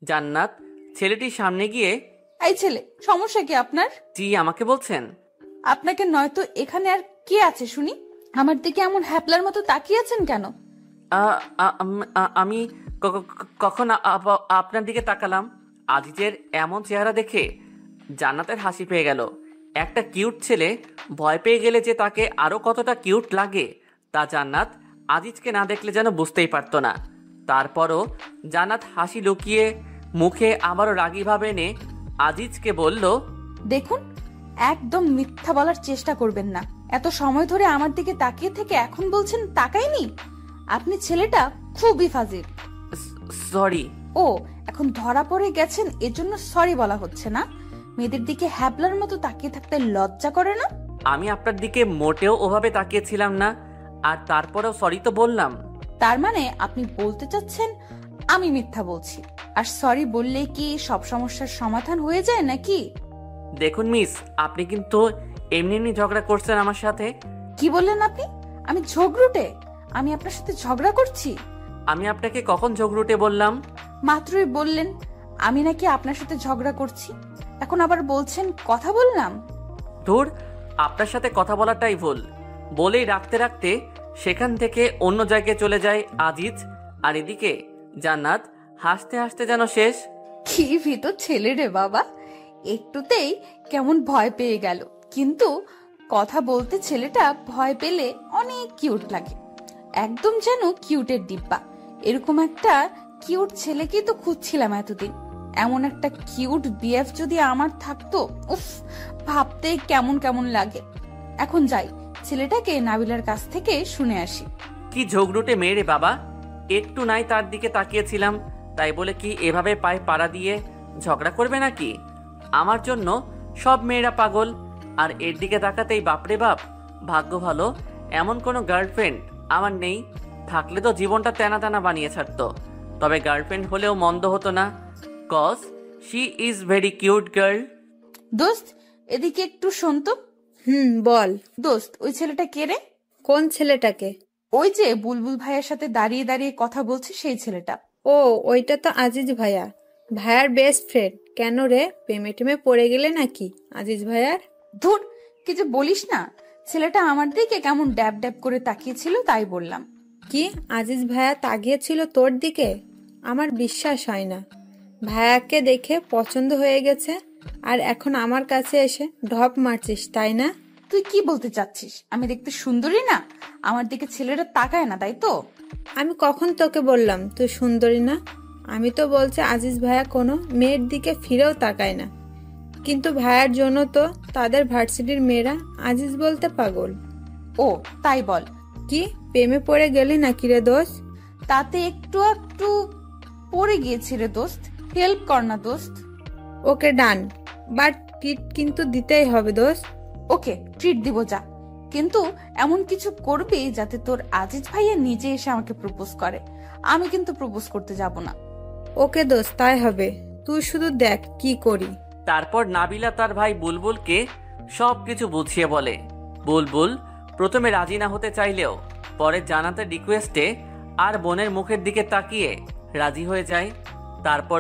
জান্নাত ছেলেটির সামনে গিয়ে, এই ছেলে, সমস্যা কি আপনার? জি, আমাকে বলছেন? আপনাকে নয়তো এখানে আর কে আছে শুনি? আমার দিকে এমন হ্যাপলার মতো তাকিয়ে আছেন কেন? আমি কখন আপনার দিকে তাকালাম? আজিজের এমন চেহারা দেখে জান্নাতের হাসি পেয়ে গেল। একটা কিউট ছেলে ভয় পেয়ে গেলে যে তাকে আরো কতটা কিউট লাগে তা জান্নাত আজিজকে না দেখলে যেন বুঝতেই পারতো না। তারপরও জান্নাত হাসি লুকিয়ে মুখে আবারও রাগী ভাবে এনে আজিজকে বলল, দেখুন, একদম মিথ্যা বলার চেষ্টা করবেন না। এত সময় ধরে আমার দিকে তাকিয়ে থেকে এখন বলছেন তাকাইনি? আপনি ছেলেটা খুবই ফাজিল। সরি। ও, এখন ধরা পড়ে গেছেন এজন্য সরি বলা হচ্ছে না? মেয়েদের দিকে হ্যাবলার মতো তাকিয়ে থাকতে লজ্জা করে না? আমি আপনার দিকে মোটেও ওভাবে তাকিয়েছিলাম না, আর তারপরেও সরি তো বললাম। তার মানে আপনি বলতে চাচ্ছেন আমি মিথ্যা বলছি, আর সরি বললে কি সব সমস্যার সমাধান হয়ে যায় নাকি? দেখুন মিস, আপনি কিন্তু এমনি এমনি ঝগড়া করছেন আমার সাথে। কি বললেন আপনি? আমি ঝগড়ুটে? আমি আপনার সাথে ঝগড়া করছি? আমি আপনাকে কখন ঝগড়ুটে বললাম? মাত্রই বললেন আমি নাকি আপনার সাথে ঝগড়া করছি, এখন আবার বলছেন কথা বললাম। ধুর, আপনার সাথে কথা বলাটাই ভুল। বলেই রাখতে রাখতে সেখান থেকে অন্য জায়গায় চলে যায় আজিজ, আর এদিকে জান্নাত হাসতে হাসতে যেন শেষ। কি ভিতর ছেলে রে বাবা, একটুতেই কেমন ভয় পেয়ে গেল, কিন্তু কথা বলতে ছেলেটা ভয় পেলে অনেক কিউট লাগে, একদম যেন কিউটের ডিব্বা। এরকম একটা কিউট ছেলেকেই তো খুঁজছিলাম এতদিন। এমন একটা কিউট বিএফ যদি আমার থাকতো, উফ, ভাবতেই কেমন কেমন লাগে। এখন যাই, ছেলেটাকে নাবিলার কাছ থেকে শুনে আসি। কি ঝগড়ুটে মেয়ে রে বাবা, একটু নাই তার দিকে তাকিয়েছিলাম, তাই বলে কি এভাবে পায়ে পাড়া দিয়ে ঝগড়া করবে নাকি? আমার জন্য সব মেয়েরা পাগল, আর এর দিকে তাকাতেই বাপরে বাপ। ভাগ্য ভালো এমন কোনো গার্লফ্রেন্ড আমার নেই, থাকলে তো জীবনটা তেনা তেনা বানিয়ে ছাড়তো। তবে গার্লফ্রেন্ড হলেও মন্দ হতো না, cause she is very cute girl. দোস্ত, এদিকে একটু শোন তো। বল। দোস্ত, ওই ছেলেটা কে রে? কোন ছেলেটাকে? ওই যে বুলবুল ভাইয়ের সাথে দাঁড়িয়ে দাঁড়িয়ে কথা বলছে সেই ছেলেটা। ও, ওইটা তো আজিজ ভাইয়া, ভাইয়ার বেস্ট ফ্রেন্ড। কেন রে, প্রেমে টেমে পড়ে গেলে নাকি আজিজ ভাইয়ার? ধুর, কি যে বলিস না। ছেলেটা আমার দিকে কেমন ড্যাব ড্যাব করে তাকিয়েছিল, তাই বললাম। কি, আজিজ ভাইয়া তাকিয়েছিল তোর দিকে? আমার বিশ্বাস হয় না। ভাইয়াকে দেখে পছন্দ হয়ে গেছে, আর এখন আমার কাছে এসে ঢপ মারছিস, তাই না? তুই কি বলতে চাচ্ছিস? আমি দেখতে সুন্দরী না? আমার দিকে ছেলেটা তাকায় না, তাই তো? আমি কখন তোকে বললাম তুই সুন্দরী না? আমি তো বলছি আজিজ ভাইয়া কোনো মেয়ের দিকে ফিরেও তাকায় না, কিন্তু ভাইয়ার জন্য তো তাদের ভার্সিটির মেয়েরা আজিজ বলতে পাগল। ও তাই বল। কি, প্রেমে পড়ে গেলি নাকি রে দোস্ত? তাতে একটু একটু পড়ে গিয়েছি রে দোস্ত, হেল্প কর না দোস্ত। ওকে ডান, বাট ট্রিট কিন্তু দিতেই হবে দোস্ত। ওকে, ট্রিট দিব যা, কিন্তু এমন কিছু করবি যাতে তোর আজিজ ভাইয়া নিজে এসে আমাকে প্রপোজ করে। আমি কিন্তু প্রপোজ করতে যাব না। ওকে দোস্ত, তাই হবে, তুই শুধু দেখ কি করি। তারপর নাবিলা তার ভাই বুলবুলকে সবকিছু বুঝিয়ে বলে। বুলবুল প্রথমে রাজি না হতে চাইলেও পরে জান্নাতের রিকোয়েস্টে আর বোনের মুখের দিকে তাকিয়ে রাজি হয়ে যায়। তারপর